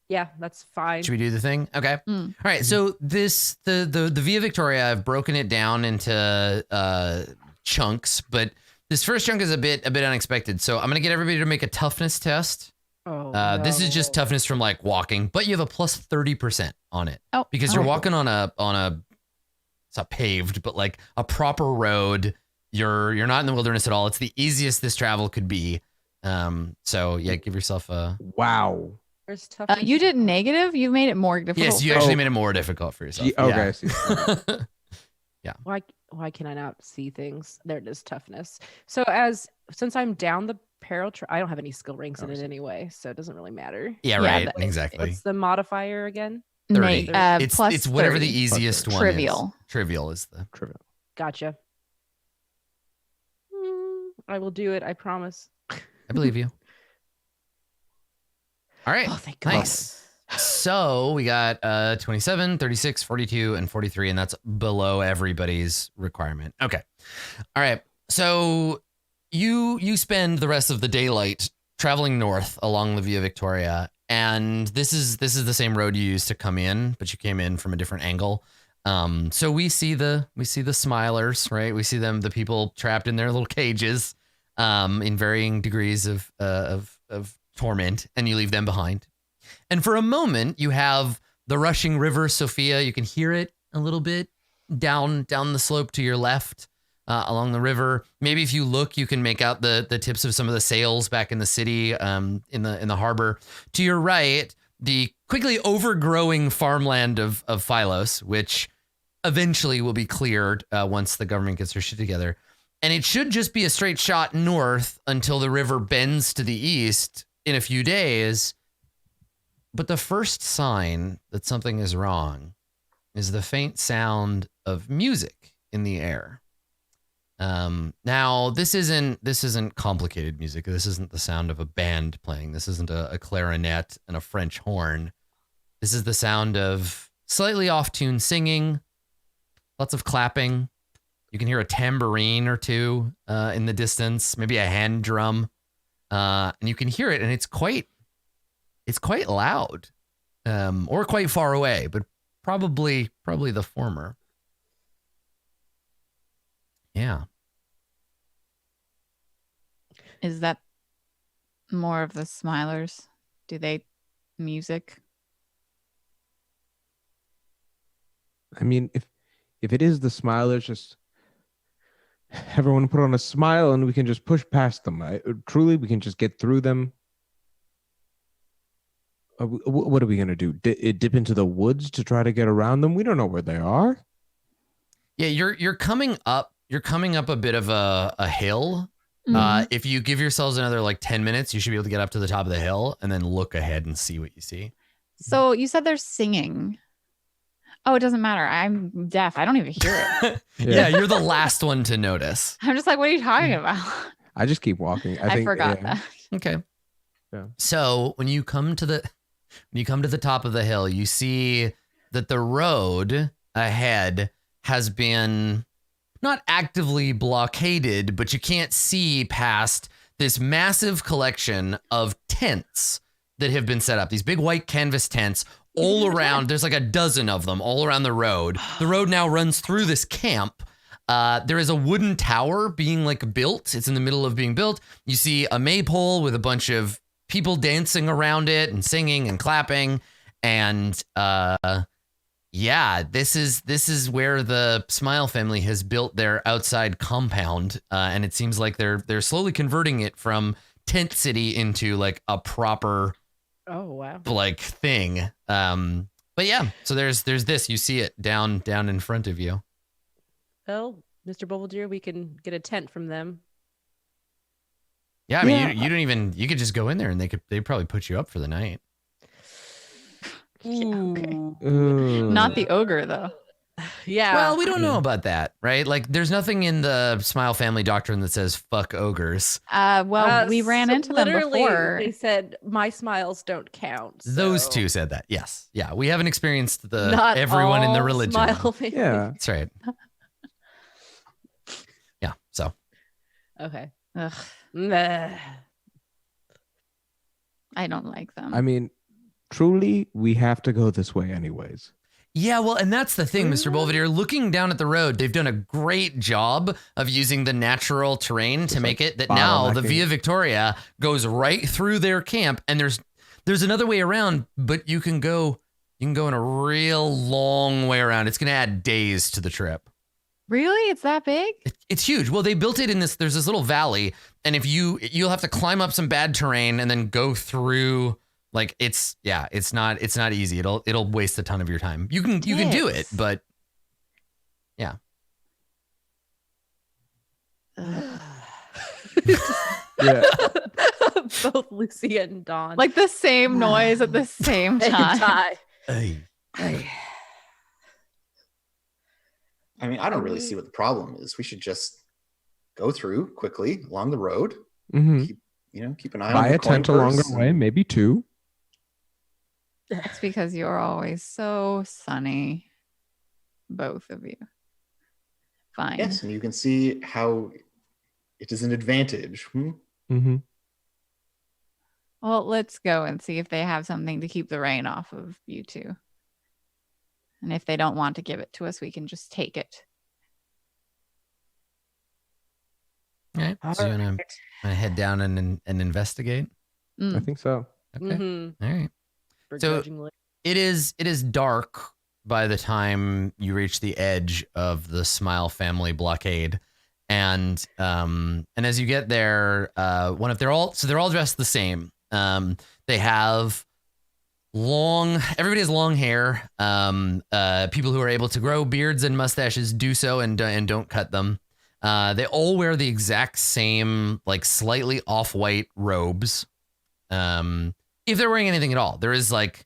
Yeah, that's fine. Should we do the thing? Okay. All right. So the Via Victoria, I've broken it down into chunks, but this first chunk is a bit unexpected. So I'm gonna get everybody to make a toughness test. Oh, This is just toughness from like walking, but you have a plus 30% on it. Oh, because you're walking on a it's not paved, but like a proper road. You're not in the wilderness at all. It's the easiest this travel could be. So yeah, give yourself a wow. You did negative. You made it more difficult. Yes, you actually made it more difficult for yourself. Okay, I see. Yeah. Why can I not see things? There it is, toughness. So since I'm down the peril, I don't have any skill ranks in it anyway, so it doesn't really matter. Yeah, right. Exactly. What's the modifier again? 30. It's whatever 30. the easiest one Trivial. is. Trivial is the trivial. Gotcha. I will do it. I promise. I believe you. All right. Oh, thank God. Nice. So we got 27, 36, 42, and 43, and that's below everybody's requirement. Okay. All right. So you spend the rest of the daylight traveling north along the Via Victoria, and this is the same road you used to come in, but you came in from a different angle. So we see the smilers, right? We see the people trapped in their little cages, in varying degrees of torment, and you leave them behind. And for a moment, you have the rushing river Sophia. You can hear it a little bit down the slope to your left, along the river. Maybe if you look, you can make out the tips of some of the sails back in the city, in the harbor. To your right, the quickly overgrowing farmland of Philos, which eventually will be cleared once the government gets their shit together. And it should just be a straight shot north until the river bends to the east in a few days. But the first sign that something is wrong is the faint sound of music in the air. Now this isn't complicated music. This isn't the sound of a band playing. This isn't a clarinet and a French horn. This is the sound of slightly off-tune singing, lots of clapping. You can hear a tambourine or two in the distance, maybe a hand drum, and you can hear it, and it's quite loud, or quite far away, but probably the former. Yeah. Is that more of the smilers? Do they music? I mean, if it is the smilers, just everyone put on a smile and we can just push past them. Truly, we can just get through them. What are we going to do? Dip into the woods to try to get around them? We don't know where they are. Yeah, you're coming up. You're coming up a bit of a hill. Mm-hmm. If you give yourselves another like 10 minutes, you should be able to get up to the top of the hill and then look ahead and see what you see. So you said they're singing. Oh, it doesn't matter. I'm deaf. I don't even hear it. Yeah, you're the last one to notice. I'm just like, what are you talking about? I just keep walking. I think, forgot that. Okay. Yeah. So when you come to the top of the hill, you see that the road ahead has been not actively blockaded, but you can't see past this massive collection of tents that have been set up. These big white canvas tents all around. There's like a dozen of them all around the road. The road now runs through this camp. There is a wooden tower being like built. It's in the middle of being built. You see a maypole with a bunch of people dancing around it and singing and clapping. And yeah, this is where the Smile family has built their outside compound. And it seems like they're slowly converting it from tent city into like a proper like thing. But yeah, so there's this. You see it down in front of you. Well, Mr. Bubbledeer, we can get a tent from them. Yeah, I mean, you don't even. You could just go in there and they'd probably put you up for the night. Yeah, okay. Not the ogre though. Yeah. Well, we don't know about that, right? Like, there's nothing in the Smile family doctrine that says fuck ogres. We ran into them before. They said my smiles don't count. So. Those two said that. Yes. Yeah. We haven't experienced Not everyone in the all religion. Smile family. Yeah. That's right. Yeah. So. Okay. Ugh, Meh. I don't like them. I mean, truly, we have to go this way anyways. Yeah, well, and that's the thing, Mr. Bolvadier. Looking down at the road, they've done a great job of using the natural terrain to make it that now the Via Victoria goes right through their camp, and there's another way around, but you can go in a real long way around. It's going to add days to the trip. Really? It's that big? It's huge. Well, they built it in there's this little valley, and if you'll have to climb up some bad terrain and then go through. Like it's not easy. It'll waste a ton of your time. You can do it, but yeah. Yeah. Both Lucy and Dawn. Like the same noise at the same time. Hey. I mean, I don't really see what the problem is. We should just go through quickly along the road. Mm-hmm. Keep an eye Buy on a tent along the way, maybe 2. It's because you're always so sunny. Both of you. Fine. Yes, and you can see how it is an advantage. Mm-hmm. Well, let's go and see if they have something to keep the rain off of you two. And if they don't want to give it to us, we can just take it. All right. So you want to head down and investigate? I think so. Okay. Mm-hmm. All right. So it is dark by the time you reach the edge of the Smile family blockade, and as you get there, they're all dressed the same. They have everybody has long hair. People who are able to grow beards and mustaches do so and don't cut them. They all wear the exact same, like slightly off-white robes. If they're wearing anything at all, there is like,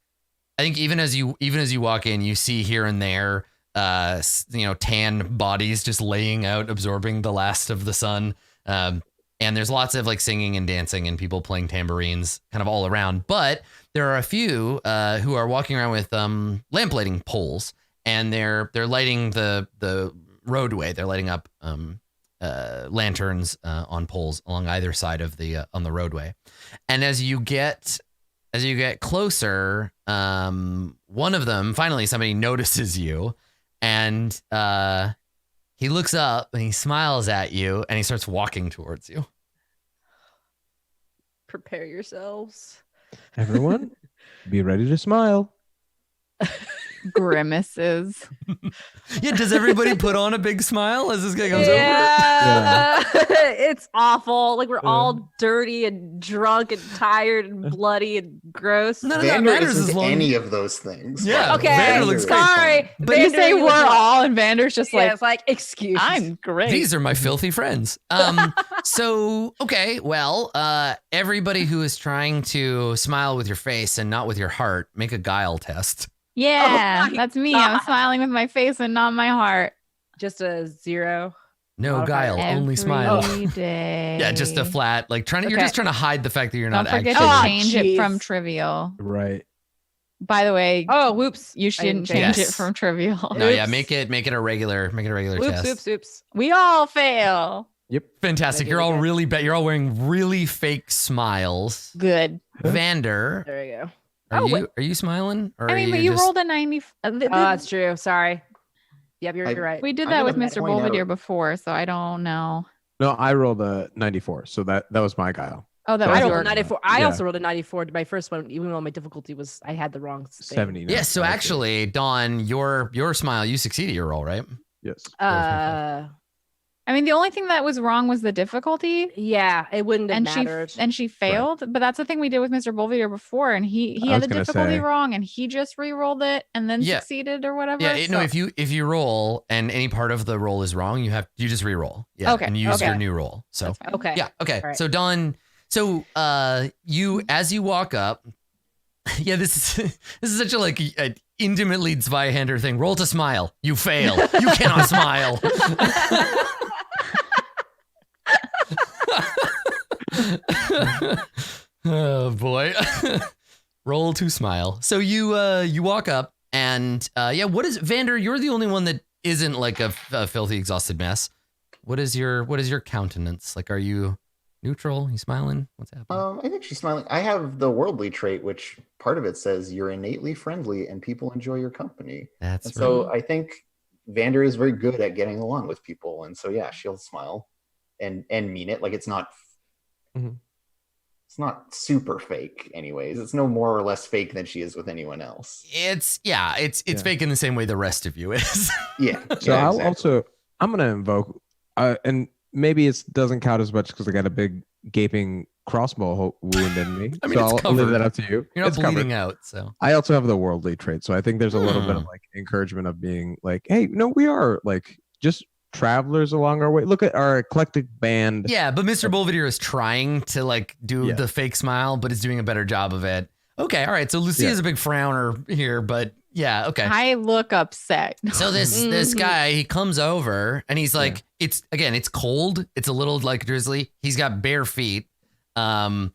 I think even as you walk in, you see here and there, tan bodies just laying out, absorbing the last of the sun. And there's lots of like singing and dancing and people playing tambourines kind of all around. But there are a few who are walking around with lamp lighting poles, and they're lighting the roadway. They're lighting up lanterns on poles along either side of on the roadway. And as you get closer, one of them, finally somebody notices you, and he looks up and he smiles at you and he starts walking towards you. Prepare yourselves. Everyone, be ready to smile. Grimaces. Yeah, does everybody put on a big smile as this guy comes over? Yeah. It's awful. Like we're all dirty and drunk and tired and bloody and gross. None of that matters as long any of those things. Yeah. Okay. Vander looks sorry. great. But you say we're all, and Vander's just like, it's like, excuse. I'm great. These are my filthy friends. So, okay, well, everybody who is trying to smile with your face and not with your heart, make a guile test. Yeah, Oh that's me. God. I'm smiling with my face and not my heart. Just a 0. No guile, only smile. Day. Yeah, just a flat, like you're just trying to hide the fact that you're Don't not forget actually. to change it from trivial. Right. By the way, whoops. You shouldn't change it from trivial. No, yeah, make it a regular test. Oops. We all fail. Yep. Fantastic. You're all you're all wearing really fake smiles. Good. Vander. There you go. Are you smiling? Or I mean, but you rolled a 90. That's true. Sorry. Yep, you're right. We did that with Mr. Bolvadier before, so I don't know. No, I rolled a 94, so that was my guile. Oh, that I was rolled your a 94. I also rolled a 94 to my first one, even though my difficulty was I had the wrong thing. 70. Yes, so actually, Dawn, your smile, you succeeded your roll, right? Yes. I mean, the only thing that was wrong was the difficulty. Yeah, it wouldn't have mattered. She failed, but that's the thing we did with Mr. Bolvadier before, and he had the difficulty wrong, and he just re-rolled it and then succeeded or whatever. Yeah, no, if you roll and any part of the roll is wrong, you just re-roll. Yeah, okay, and use your new roll. So okay, yeah, okay. Right. So Dawn, you as you walk up, yeah, this is such a intimately Zweihander thing. Roll to smile. You fail. You cannot smile. Oh boy. Roll to smile. So you walk up and what is Vander? You're the only one that isn't like a filthy, exhausted mess. What is your countenance? Like, are you neutral? You smiling? What's happening? I think she's smiling. I have the worldly trait, which part of it says you're innately friendly and people enjoy your company. That's and right. So I think Vander is very good at getting along with people, and so yeah, she'll smile and mean it. Like it's not super fake, anyways. It's no more or less fake than she is with anyone else. It's fake in the same way the rest of you is. Yeah. So yeah, I'll exactly. also I'm gonna invoke, and maybe it doesn't count as much because I got a big gaping crossbow wound in me. I mean, so it's I'll covered. leave that up to you. You're not It's bleeding covered. out, so I also have the worldly trait, so I think there's a little bit of like encouragement of being like, hey, no, we are like just travelers along our way. Look at our eclectic band. yeah. But Mr. Belvedere is trying to like do the fake smile, but is doing a better job of it. Okay, all right. So Lucia's a big frowner here, but yeah, okay. I look upset. So this guy, he comes over and he's like, it's cold. It's a little like drizzly. He's got bare feet. And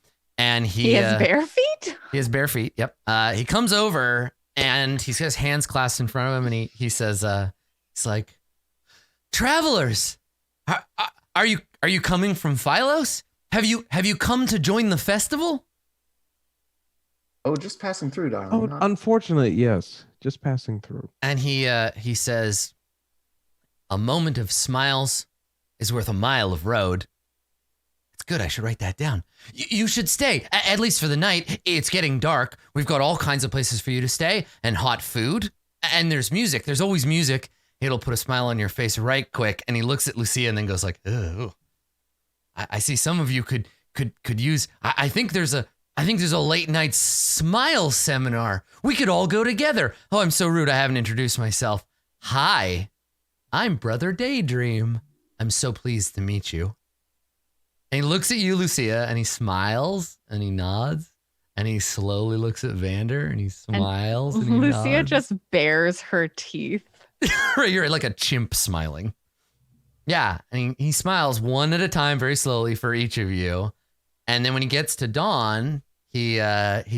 he has bare feet? He has bare feet. Yep. He comes over and he's got his hands clasped in front of him and he says, he's like, travelers, are you coming from Philos? Have you come to join the festival? Oh, just passing through, darling. Oh, unfortunately, yes, just passing through. And he says, a moment of smiles is worth a mile of road. It's good. I should write that down. You should stay, at least for the night. It's getting dark. We've got all kinds of places for you to stay and hot food. And there's music. There's always music. It'll put a smile on your face right quick. And he looks at Lucia and then goes like, oh, I see some of you could use, I think there's a late night smile seminar. We could all go together. Oh, I'm so rude. I haven't introduced myself. Hi, I'm Brother Daydream. I'm so pleased to meet you. And he looks at you, Lucia, and he smiles and he nods and he slowly looks at Vander and he smiles and he Lucia nods. just bares her teeth. You're like a chimp smiling. Yeah, and he smiles one at a time very slowly for each of you. And then when he gets to Dawn, he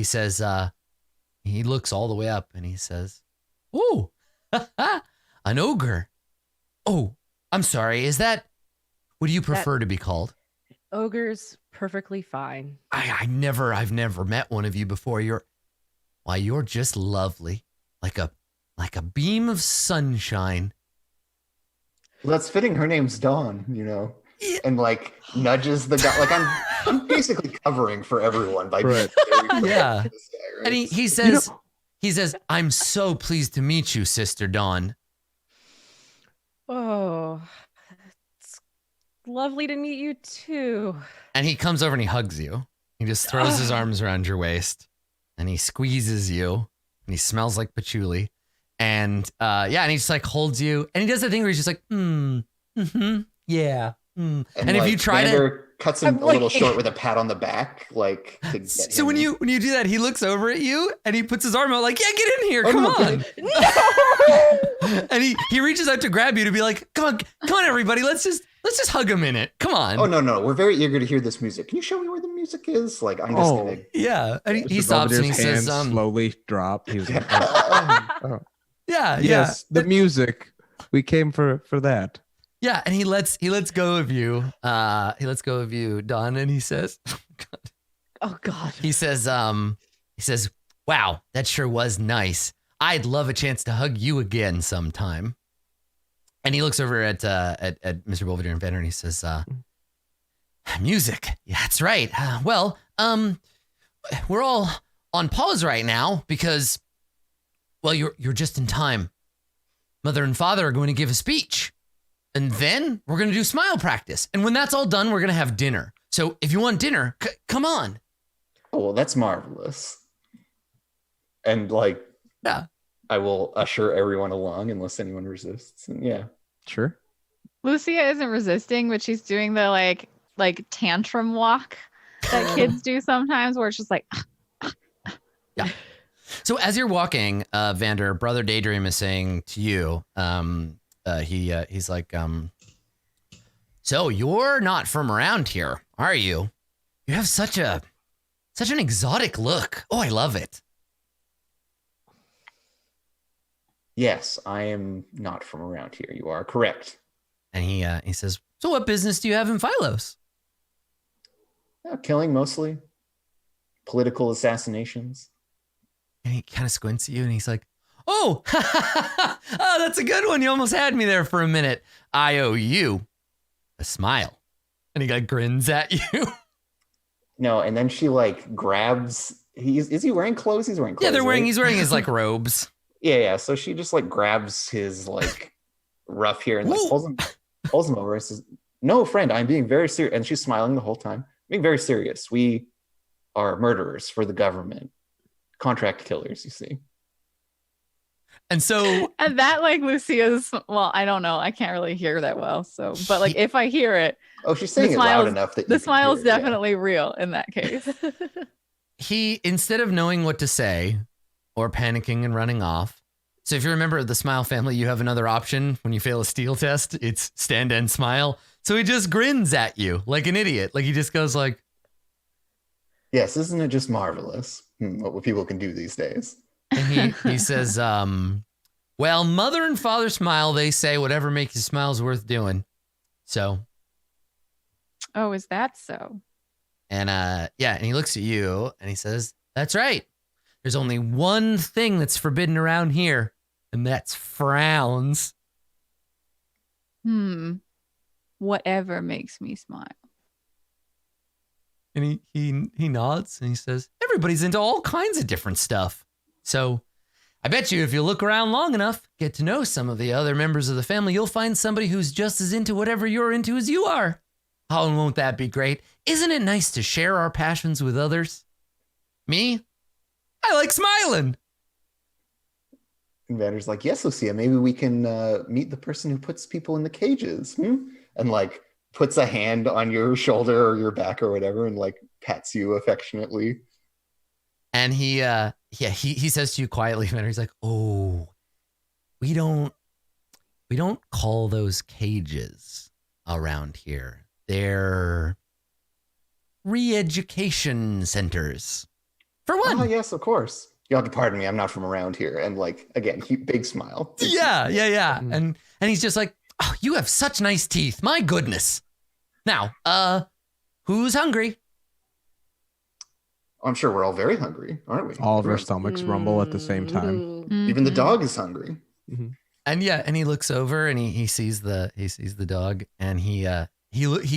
says, he looks all the way up and he says, "Oh, an ogre. Oh, I'm sorry. What do you prefer to be called?" Ogre's perfectly fine. I've never met one of you before. You're just lovely. Like a beam of sunshine. Well, that's fitting. Her name's Dawn, and like nudges the guy. Like I'm basically covering for everyone by being Yeah. this guy, right? And he says, "I'm so pleased to meet you, Sister Dawn." Oh, it's lovely to meet you too. And he comes over and he hugs you. He just throws his arms around your waist and he squeezes you and he smells like patchouli. And and he just like holds you and he does the thing where he's just like, yeah. And if like, you try Vander cuts him a little short with a pat on the back, like to get so him. when you do that, he looks over at you and he puts his arm out like, yeah, get in here, come no, on. And he reaches out to grab you to be like, come on, everybody, let's just hug a minute, come on. Oh no, we're very eager to hear this music. Can you show me where the music is? Like I'm just gonna. Yeah, and he Mr. stops and he Belvedere's says, hands slowly drop. He's like, yeah, yes, the music. We came for that. Yeah, and he lets go of you. He lets go of you, Don, and he says, Oh God. He says, "Wow, that sure was nice. I'd love a chance to hug you again sometime." And he looks over at Mr. Belvedere and Vander and he says, "Music. Yeah, that's right. We're all on pause right now because, well, you're just in time. Mother and Father are going to give a speech. And then we're going to do smile practice. And when that's all done, we're going to have dinner. So if you want dinner, come on." Oh, well, that's marvelous. And like, Yeah. I will usher everyone along unless anyone resists. And yeah. Sure. Lucia isn't resisting, but she's doing the like tantrum walk that kids do sometimes where it's just like, So as you're walking, Vander, Brother Daydream is saying to you, he's like, so you're not from around here, are you? You have such an exotic look. Oh, I love it. Yes, I am not from around here. You are correct. And he says, so what business do you have in Philos? Killing mostly. Political assassinations. And he kind of squints at you and he's like, oh, oh, that's a good one. You almost had me there for a minute. I owe you a smile. And he grins at you. No, and then she like grabs. Is he wearing clothes? He's wearing clothes. Yeah, he's wearing his like robes. Yeah. So she just like grabs his like ruff here and like pulls him over and says, no, friend, I'm being very serious. And she's smiling the whole time. Being very serious. We are murderers for the government. Contract killers, you see. And so and that like Lucia's, well, I don't know. I can't really hear that well. So, but like if I hear it, oh, she's saying it loud enough that the smile is definitely real in that case. He, instead of knowing what to say or panicking and running off. So if you remember the Smile family, you have another option when you fail a steel test. It's stand and smile. So he just grins at you like an idiot. Like he just goes like, yes, isn't it just marvelous what people can do these days? And he says, well, mother and father smile, they say whatever makes you smile is worth doing. So. Oh, is that so? And and he looks at you and he says, that's right. There's only one thing that's forbidden around here, and that's frowns. Whatever makes me smile. And he nods and he says, everybody's into all kinds of different stuff. So I bet you if you look around long enough, get to know some of the other members of the family, you'll find somebody who's just as into whatever you're into as you are. Oh, and won't that be great? Isn't it nice to share our passions with others? Me? I like smiling. And Vander's like, yes, Lucia, maybe we can meet the person who puts people in the cages. And like puts a hand on your shoulder or your back or whatever and like pats you affectionately. And he says to you quietly, Vander, he's like, oh, we don't call those cages around here. They're re-education centers. For one. Oh, yes, of course. You'll have to pardon me. I'm not from around here. And like, again, big smile. Yeah. And he's just like, oh, you have such nice teeth. My goodness. Now, who's hungry? I'm sure we're all very hungry, aren't we? All of our stomachs rumble at the same time. Mm-hmm. Even the dog is hungry. Mm-hmm. And he looks over and he sees the dog and he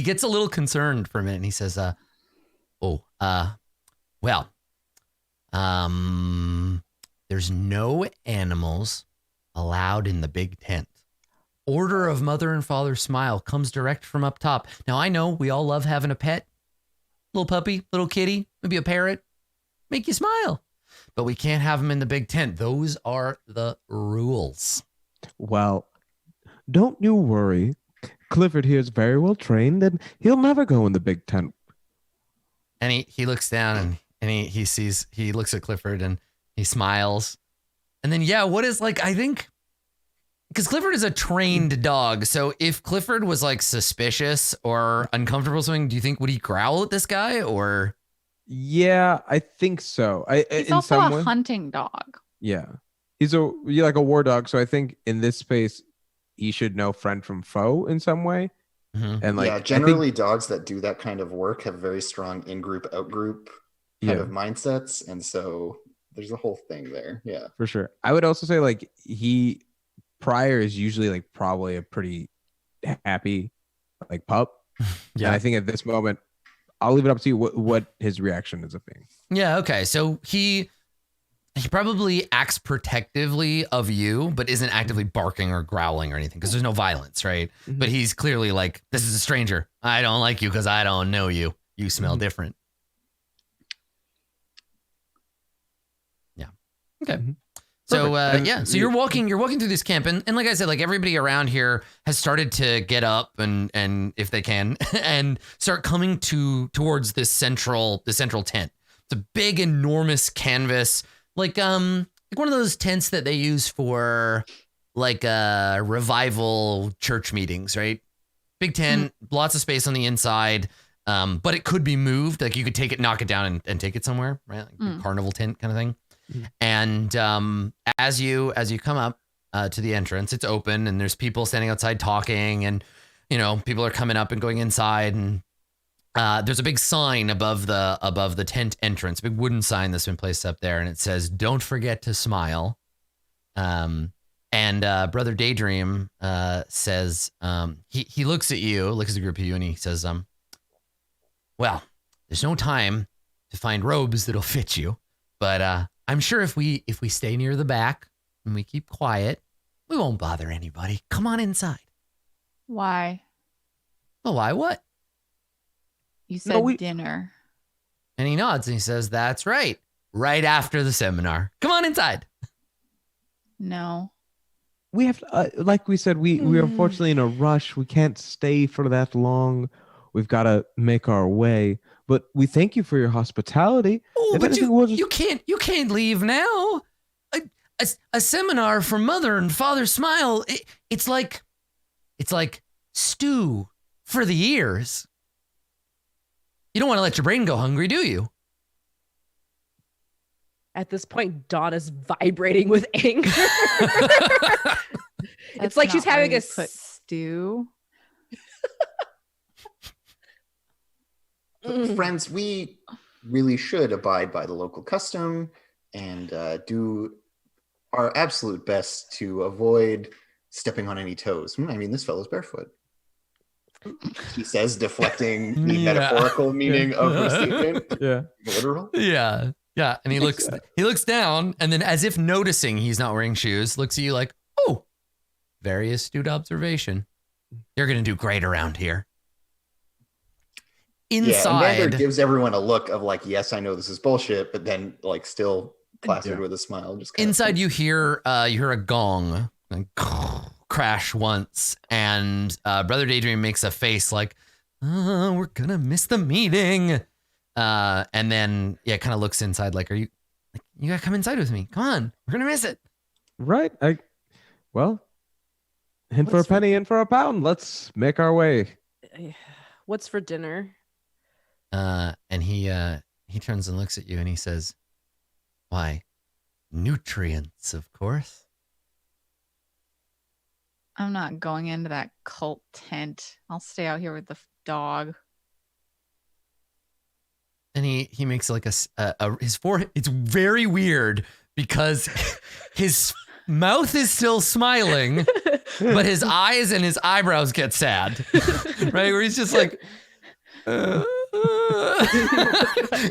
gets a little concerned for a minute and he says, there's no animals allowed in the big tent. Order of Mother and Father Smile comes direct from up top. Now, I know we all love having a pet. Little puppy, little kitty, maybe a parrot. Make you smile. But we can't have them in the big tent. Those are the rules. Well, don't you worry. Clifford here is very well trained and he'll never go in the big tent. And he looks down and he looks at Clifford and he smiles. And then, what is like, I think, because Clifford is a trained dog. So if Clifford was like suspicious or uncomfortable or something, do you think would he growl at this guy or? Yeah, I think so. He's in also some a way, hunting dog. Yeah. He's like a war dog. So I think in this space, he should know friend from foe in some way. Mm-hmm. And like, generally dogs that do that kind of work have very strong in-group, out-group kind of mindsets. And so there's a whole thing there. Yeah, for sure. I would also say like Pryor is usually like probably a pretty happy like pup. Yeah. And I think at this moment, I'll leave it up to you what his reaction is a thing. Yeah. Okay. So he probably acts protectively of you, but isn't actively barking or growling or anything because there's no violence, right? Mm-hmm. But he's clearly like, this is a stranger. I don't like you because I don't know you. You smell different. Yeah. Okay. Mm-hmm. So so you're walking through this camp and like I said, like everybody around here has started to get up and if they can and start coming towards this central tent. It's a big, enormous canvas. like one of those tents that they use for like revival church meetings, right? Big tent, lots of space on the inside, but it could be moved. Like you could take it, knock it down, and take it somewhere, right? Like a carnival tent kind of thing. And as you come up to the entrance, it's open, and there's people standing outside talking, and people are coming up and going inside, and there's a big sign above the tent entrance, a big wooden sign that's been placed up there, and it says, "Don't forget to smile." And Brother Daydream says, he looks at you, looks at the group of you, and he says, well, there's no time to find robes that'll fit you, but I'm sure if we stay near the back and we keep quiet, we won't bother anybody. Come on inside. Why? Well, why what? You said dinner. And he nods and he says, that's right. Right after the seminar. Come on inside. No. We have to, like we said, we're unfortunately in a rush. We can't stay for that long. We've got to make our way. But we thank you for your hospitality. Oh, but you can't leave now. A seminar for Mother and Father Smile. It's like stew for the ears. You don't want to let your brain go hungry, do you? At this point, Dawn is vibrating with anger. It's like she's having a stew. Friends, we really should abide by the local custom and do our absolute best to avoid stepping on any toes. I mean, this fellow's barefoot. He says, deflecting the metaphorical meaning of her statement. Yeah. Literal. Yeah. Yeah. And he looks down, and then as if noticing he's not wearing shoes, looks at you like, oh, very astute observation. You're going to do great around here. Inside. Yeah, and Vander gives everyone a look of like, yes, I know this is bullshit, but then like still placid with a smile. Just inside, you hear a gong like, crash once, and Brother Daydream makes a face like, oh, we're gonna miss the meeting. And then kind of looks inside like, you gotta come inside with me. Come on, we're gonna miss it. Right. In for a penny, in for a pound. Let's make our way. What's for dinner? And he turns and looks at you and he says, why, nutrients, of course. I'm not going into that cult tent. I'll stay out here with the dog. And he makes like his forehead. It's very weird because his mouth is still smiling, but his eyes and his eyebrows get sad, right? Where he's just like,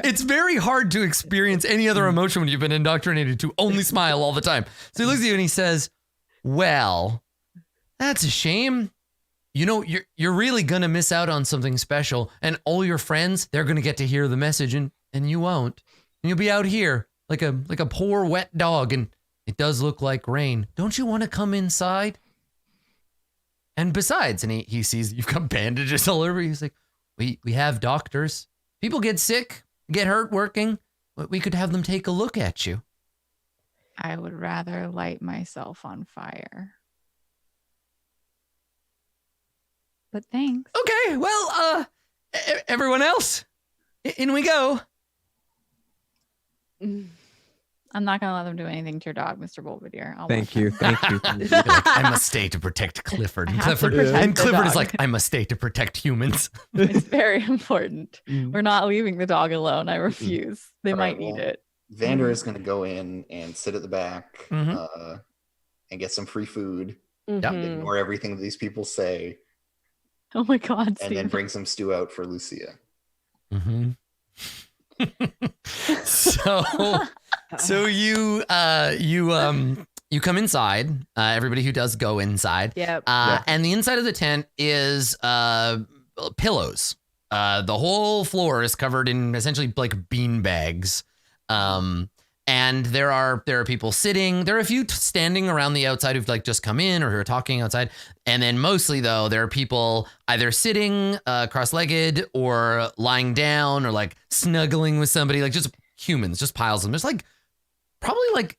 it's very hard to experience any other emotion when you've been indoctrinated to only smile all the time. So he looks at you and he says, well, that's a shame. You're really going to miss out on something special, and all your friends, they're going to get to hear the message and you won't. And you'll be out here like a poor wet dog, and it does look like rain. Don't you want to come inside? And besides, and he sees you've got bandages all over. He's like, we have doctors. People get sick, get hurt working. We could have them take a look at you. I would rather light myself on fire. But thanks. Okay, well, everyone else, in we go. I'm not going to let them do anything to your dog, Mr. Belvedere. Thank you. I must stay to protect Clifford. And Clifford is like, I must stay to protect humans. It's very important. We're not leaving the dog alone. I refuse. They might eat it. Vander is going to go in and sit at the back and get some free food. Ignore everything that these people say. Oh my God, Steve. And then bring some stew out for Lucia. Mm-hmm. So you come inside. Everybody who does go inside. Yep. And the inside of the tent is pillows. The whole floor is covered in essentially like bean bags. And there are people sitting. There are a few standing around the outside who've like just come in or who are talking outside. And then mostly though, there are people either sitting cross-legged or lying down or like snuggling with somebody, like just humans, just piles of them. There's like probably like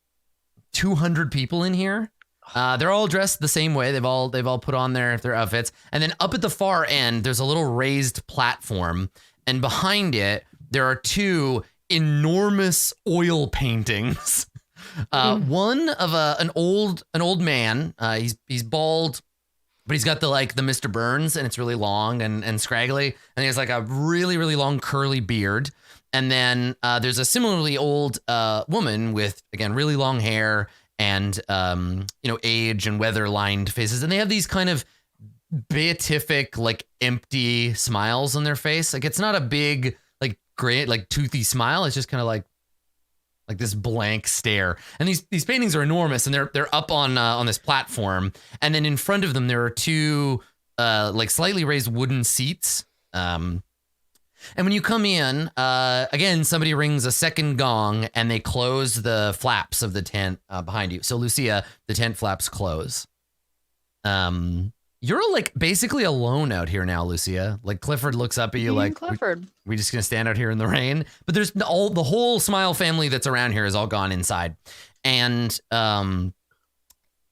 200 people in here. They're all dressed the same way. They've all put on their outfits. And then up at the far end, there's a little raised platform. And behind it, there are two enormous oil paintings. One of an old man. He's bald, but he's got the Mr. Burns, and it's really long and scraggly. And he has like a really, really long curly beard. And then there's a similarly old woman with, again, really long hair and, age and weather-lined faces. And they have these kind of beatific, like, empty smiles on their face. Like, it's not a big, like, great, like, toothy smile. It's just kind of like this blank stare. And these paintings are enormous, and they're up on this platform. And then in front of them, there are two, slightly raised wooden seats. And when you come in, again, somebody rings a second gong and they close the flaps of the tent behind you. So, Lucia, the tent flaps close. You're like basically alone out here now, Lucia. Like Clifford looks up at you like, Clifford, we just gonna stand out here in the rain? But there's the whole Smile family that's around here is all gone inside. And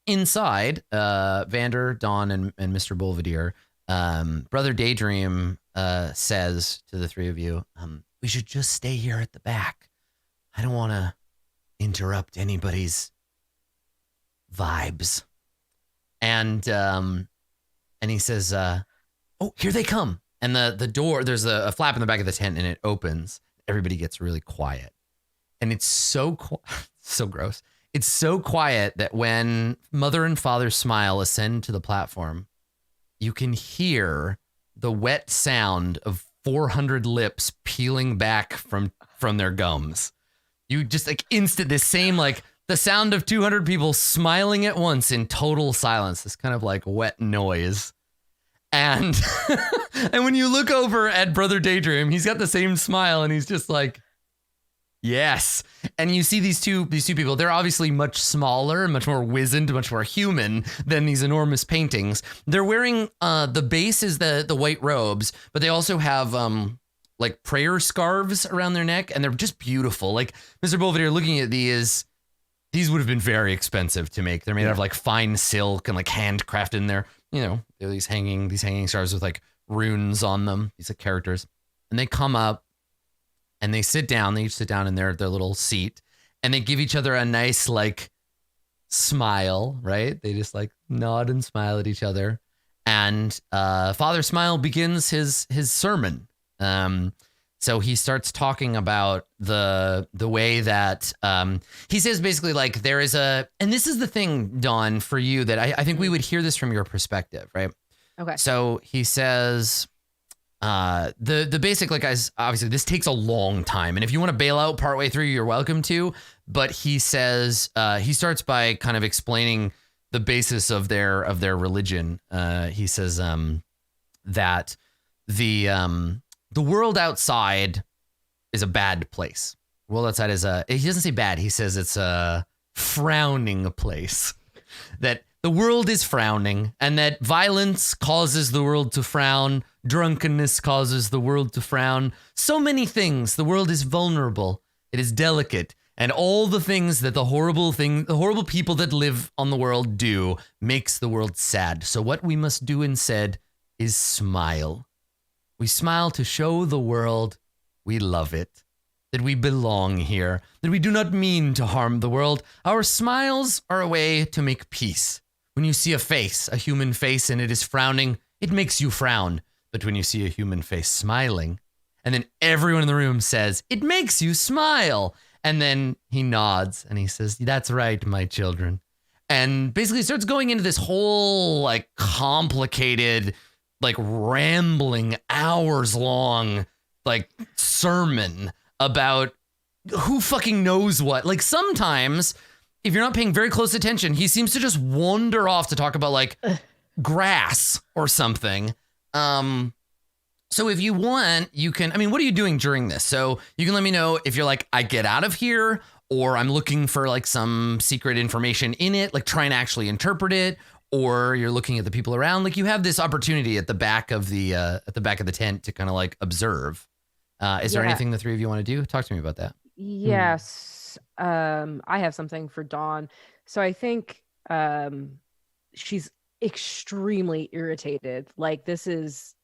inside, Vander, Dawn, and Mr. Belvedere, Brother Daydream says to the three of you, we should just stay here at the back. I don't want to interrupt anybody's vibes. And he says, oh, here they come. And the door, there's a flap in the back of the tent and it opens. Everybody gets really quiet. And it's so gross. It's so quiet that when Mother and Father Smile ascend to the platform, you can hear the wet sound of 400 lips peeling back from their gums. You just this same, the sound of 200 people smiling at once in total silence, this kind of wet noise. And and when you look over at Brother Daydream, he's got the same smile and he's just like, yes. And you see these two people, they're obviously much smaller and much more wizened, much more human than these enormous paintings. They're wearing, the base is the white robes, but they also have prayer scarves around their neck, and they're just beautiful. Like Mr. Belvedere, looking at these would have been very expensive to make. They're made out of fine silk and handcrafted in there. They're these hanging stars with runes on them, these characters. And they come up and they sit down. They each sit down in their little seat, and they give each other a nice smile, right? They just nod and smile at each other. And Father Smile begins his sermon. So he starts talking about the way that he says basically there is and this is the thing, Dawn, for you, that I think we would hear this from your perspective, right? Okay. So he says the basic, guys, obviously this takes a long time, and if you want to bail out partway through, you're welcome to. But he says he starts by kind of explaining the basis of their religion. He says that the world outside is a bad place. The world outside is he doesn't say bad. He says it's a frowning place. That the world is frowning, and that violence causes the world to frown. Drunkenness causes the world to frown. So many things. The world is vulnerable. It is delicate. And all the things that the horrible people that live on the world do makes the world sad. So what we must do instead is smile. We smile to show the world we love it, that we belong here, that we do not mean to harm the world. Our smiles are a way to make peace. When you see a human face, and it is frowning, it makes you frown. But when you see a human face smiling, and then everyone in the room says, it makes you smile. And then he nods and he says, that's right, my children. And basically starts going into this whole complicated, rambling, hours long, sermon about who fucking knows what. Sometimes, if you're not paying very close attention, he seems to just wander off to talk about grass or something. So if you want, you can, what are you doing during this? So you can let me know if you're I get out of here, or I'm looking for some secret information in it, trying to actually interpret it, or you're looking at the people around. You have this opportunity at the back of the tent to kind of observe. Is there anything the three of you want to do? Talk to me about that. Yes. I have something for Dawn. So I think she's extremely irritated. Like, this is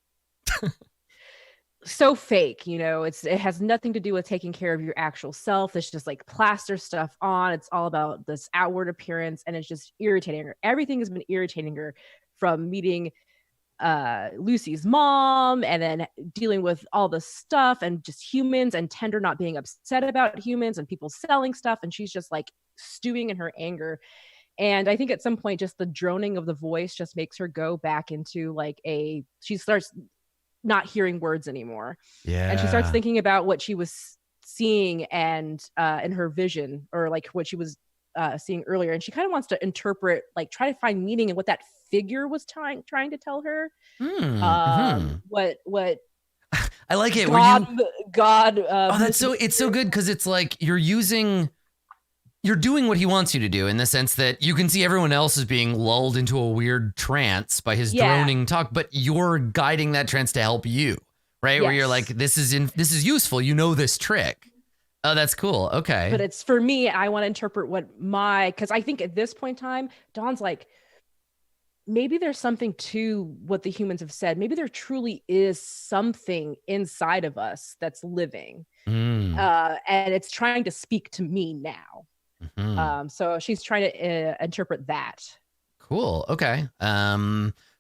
so fake, you know. It has nothing to do with taking care of your actual self. It's just like plaster stuff on. It's all about this outward appearance, and it's just irritating her. Everything has been irritating her, from meeting Lucy's mom, and then dealing with all the stuff, and just humans, and Tender not being upset about humans, and people selling stuff, and she's just like stewing in her anger. And I think at some point, just the droning of the voice just makes her go back into like she starts not hearing words anymore. Yeah. And she starts thinking about what she was seeing, and in her vision, or like what she was seeing earlier. And she kind of wants to interpret, like try to find meaning in what that figure was trying to tell her. What I like it. God. It's so good, because it's like you're doing what he wants you to do, in the sense that you can see everyone else is being lulled into a weird trance by his droning talk, but you're guiding that trance to help you, right? Yes. Where you're like, this is useful. You know this trick. Oh, that's cool. Okay. But it's for me, I want to interpret because I think at this point in time, Dawn's like, maybe there's something to what the humans have said. Maybe there truly is something inside of us that's living. And it's trying to speak to me now. So she's trying to interpret that. Cool. Okay.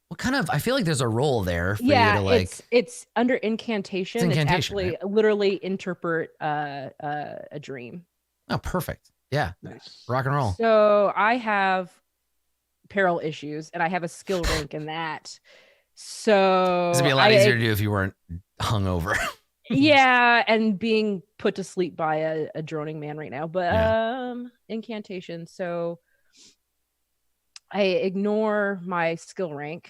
What kind of? I feel like there's a role there for you to like. It's under incantation. It's actually right? literally interpret a dream. Oh, perfect. Yeah. Nice. Rock and roll. So I have peril issues, and I have a skill rank in that. So this would be a lot easier to do if you weren't hungover. Yeah, and being put to sleep by a droning man right now. But incantation. So I ignore my skill rank.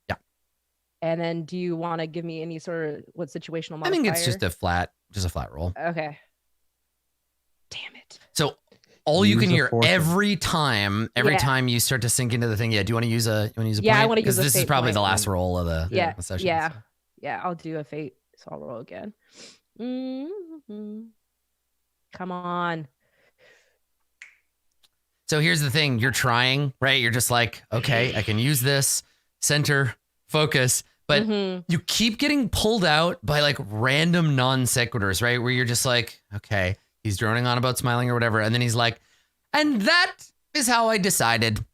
Yeah. And then do you want to give me any sort of what situational modifier? I think it's just a flat roll. Okay. Damn it. So all you can hear every time you start to sink into the thing. Yeah. Do you want to use a point? I want to use a because this is probably point. the last roll of the session. Yeah. So. Yeah. I'll do a fate. So I'll roll again. Come on. So here's the thing. You're trying, right? You're just like, okay, I can use this, center, focus, but you keep getting pulled out by like random non sequiturs, right? Where you're just like, okay, he's droning on about smiling or whatever. And then he's like, and that is how I decided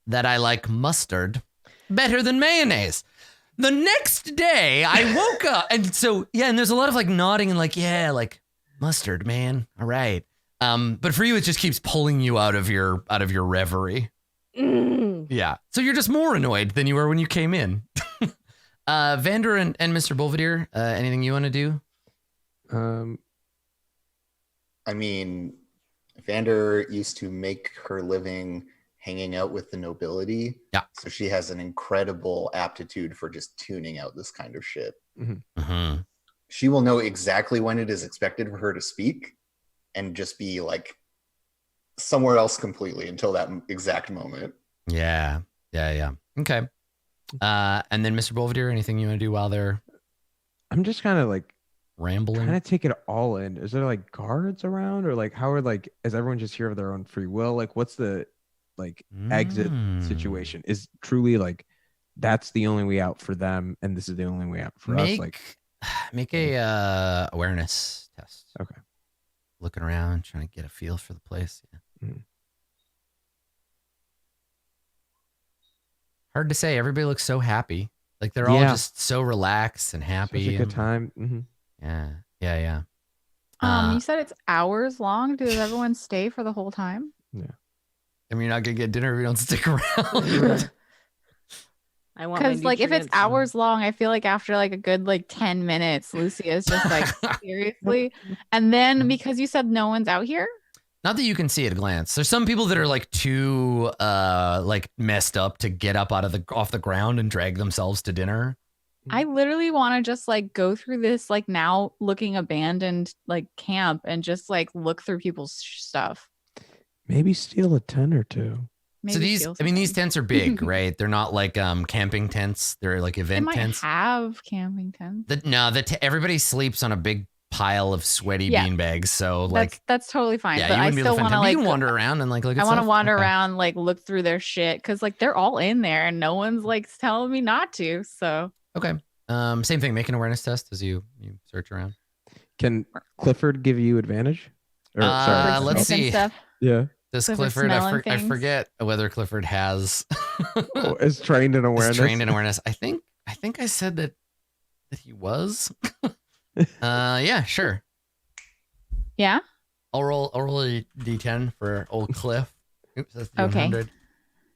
that I like mustard better than mayonnaise. The next day I woke up, and so, and there's a lot of like nodding and like, yeah, like mustard, man. All right. But for you, it just keeps pulling you out of your reverie. Yeah. So you're just more annoyed than you were when you came in. Vander and Mr. Belvedere, anything you want to do? I mean, Vander used to make her living hanging out with the nobility. Yeah. So she has an incredible aptitude for just tuning out this kind of shit. She will know exactly when it is expected for her to speak and just be like somewhere else completely until that exact moment. Yeah. Okay. And then Mr. Belvedere, anything you want to do while they're... I'm just kind of like rambling, trying to take it all in. Is there like guards around, or like how are like, is everyone just here of their own free will? Like what's the like exit situation? Is truly like that's the only way out for them and this is the only way out for us? Like make a awareness test. Okay. Looking around, trying to get a feel for the place. Hard to say. Everybody looks so happy. Like they're all just so relaxed and happy. Such a good time. Yeah. You said it's hours long. Does everyone stay for the whole time? Yeah. I mean, you're not gonna get dinner if you don't stick around. I want because like if it's hours long, I feel like after like a good like 10 minutes, Lucia's just like seriously. And then because you said no one's out here. Not that you can see at a glance. There's some people that are like too like messed up to get up off the ground and drag themselves to dinner. I literally want to just like go through this like now looking abandoned like camp and just like look through people's stuff. Maybe steal a tent or two. Maybe so these tents are big, right? They're not like camping tents. They're like event tents. Have camping tents. Everybody sleeps on a big pile of sweaty beanbags. So like that's totally fine. Yeah, but you I wouldn't be able still to find want to time. You like can wander around and like look at I want to stuff. wander Okay. around, like look through their shit because like they're all in there and no one's like telling me not to. So Okay. Same thing. Make an awareness test as you search around. Can Clifford give you advantage? Or, sorry, let's sniffing see. stuff. Yeah. Does Clifford Clifford? smelling I things? forget whether Clifford has Is trained in awareness. is trained in awareness. I think I said that he was. Yeah, sure. Yeah. I'll roll a d10 for old Cliff. Oops, that's the Okay. 100.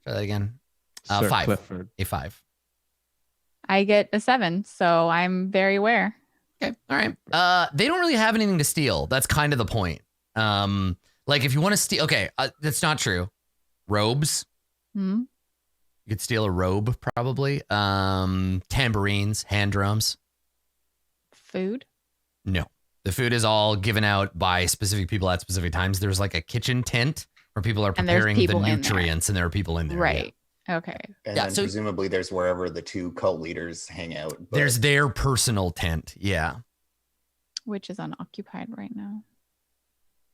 Try that again. Sir 5. Clifford. A 5. I get a 7, so I'm very aware. Okay. All right. They don't really have anything to steal. That's kind of the point. Like if you want to steal, okay, that's not true. Robes. Hmm? You could steal a robe probably. Tambourines, hand drums. Food. No. The food is all given out by specific people at specific times. There's like a kitchen tent where people are And there's preparing the people in there. nutrients and there are people in there. Right. Okay. And Yeah, then so- presumably there's wherever the 2 cult leaders hang out. but- There's their personal tent. Yeah. Which is unoccupied right now.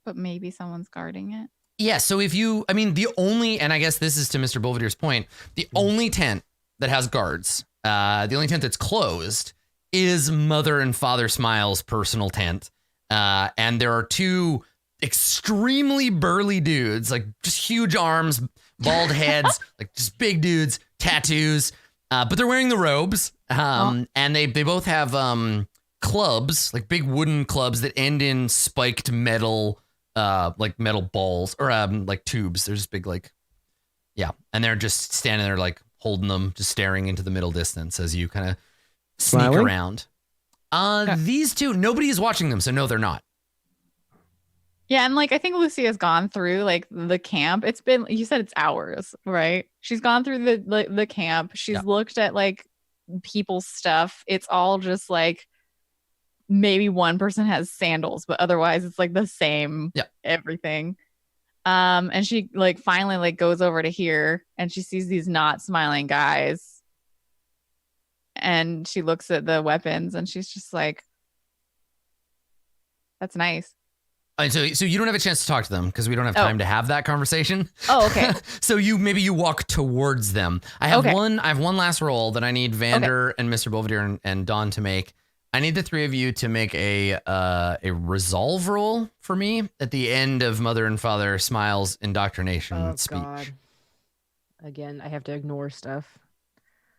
But maybe someone's guarding it. Yeah. So the only, and I guess this is to Mr. Belvedere's point, the only tent that has guards, the only tent that's closed is Mother and Father Smile's personal tent. And there are 2 extremely burly dudes, like just huge arms, bald heads, like just big dudes, tattoos. But they're wearing the robes. And they both have clubs, like big wooden clubs that end in spiked metal, like metal balls or like tubes. They're just big, like, yeah. And they're just standing there, like holding them, just staring into the middle distance as you kind of sneak Smiling? around. These 2, nobody is watching them, so no, they're not. Yeah, and like I think Lucia's gone through like the camp. It's been, you said it's hours, right? She's gone through the camp. She's looked at like people's stuff. It's all just like maybe one person has sandals, but otherwise it's like the same everything. And she like finally like goes over to here and she sees these not smiling guys. And she looks at the weapons and she's just like, that's nice. And so you don't have a chance to talk to them because we don't have time to have that conversation. Oh, okay. So you walk towards them. I have one last roll that I need Vander and Mr. Belvedere and Dawn to make. I need the 3 of you to make a resolve roll for me at the end of Mother and Father Smile's indoctrination speech. God. Again, I have to ignore stuff.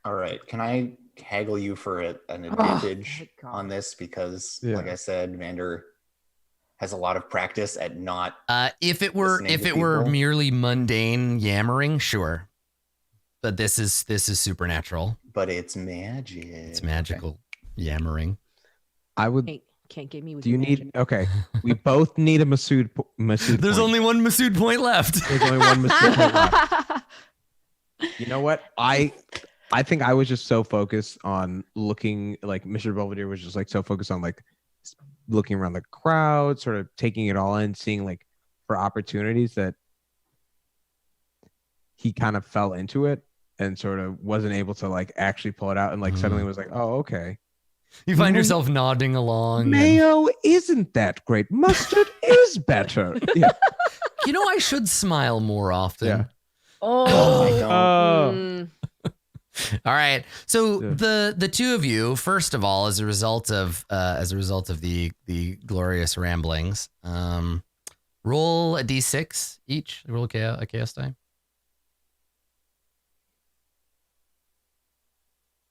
All right. Can I haggle you for an advantage on this? Because like I said, Vander has a lot of practice at not. If it were merely mundane yammering, sure. But this is supernatural. But it's magic. It's magical yammering. I would. Can't get me with. Do you need? Okay, we both need a Masood. There's only one Masood point left. There's only one Masood point left. You know what? I think I was just so focused on looking, like Mr. Belvedere was just like so focused on like looking around the crowd, sort of taking it all in, seeing like for opportunities that he kind of fell into it and sort of wasn't able to like actually pull it out and like suddenly was like, oh, okay. You find yourself nodding along. Mayo isn't that great. Mustard is better. Yeah. You know, I should smile more often. Yeah. Oh. All right. So the 2 of you, first of all, as a result of the glorious ramblings, roll a d6 each. Roll a chaos die.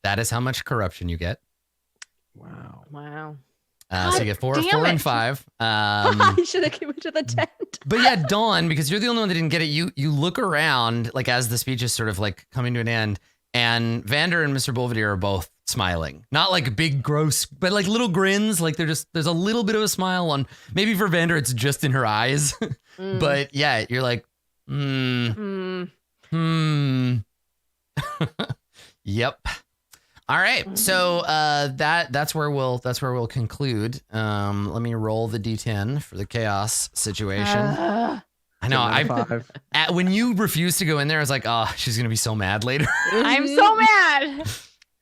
That is how much corruption you get. Wow. So you get 4 and 5. I should have given to the tent. But yeah, Dawn, because you're the only one that didn't get it, you look around like as the speech is sort of like coming to an end, and Vander and Mr. Belvedere are both smiling. Not like big gross, but like little grins. Like there's a little bit of a smile on, maybe for Vander it's just in her eyes. But yeah, you're like, Yep. All right, so that's where we'll conclude. Let me roll the d10 for the chaos situation. I know. When you refused to go in there, I was like, oh, she's gonna be so mad later. I'm so mad.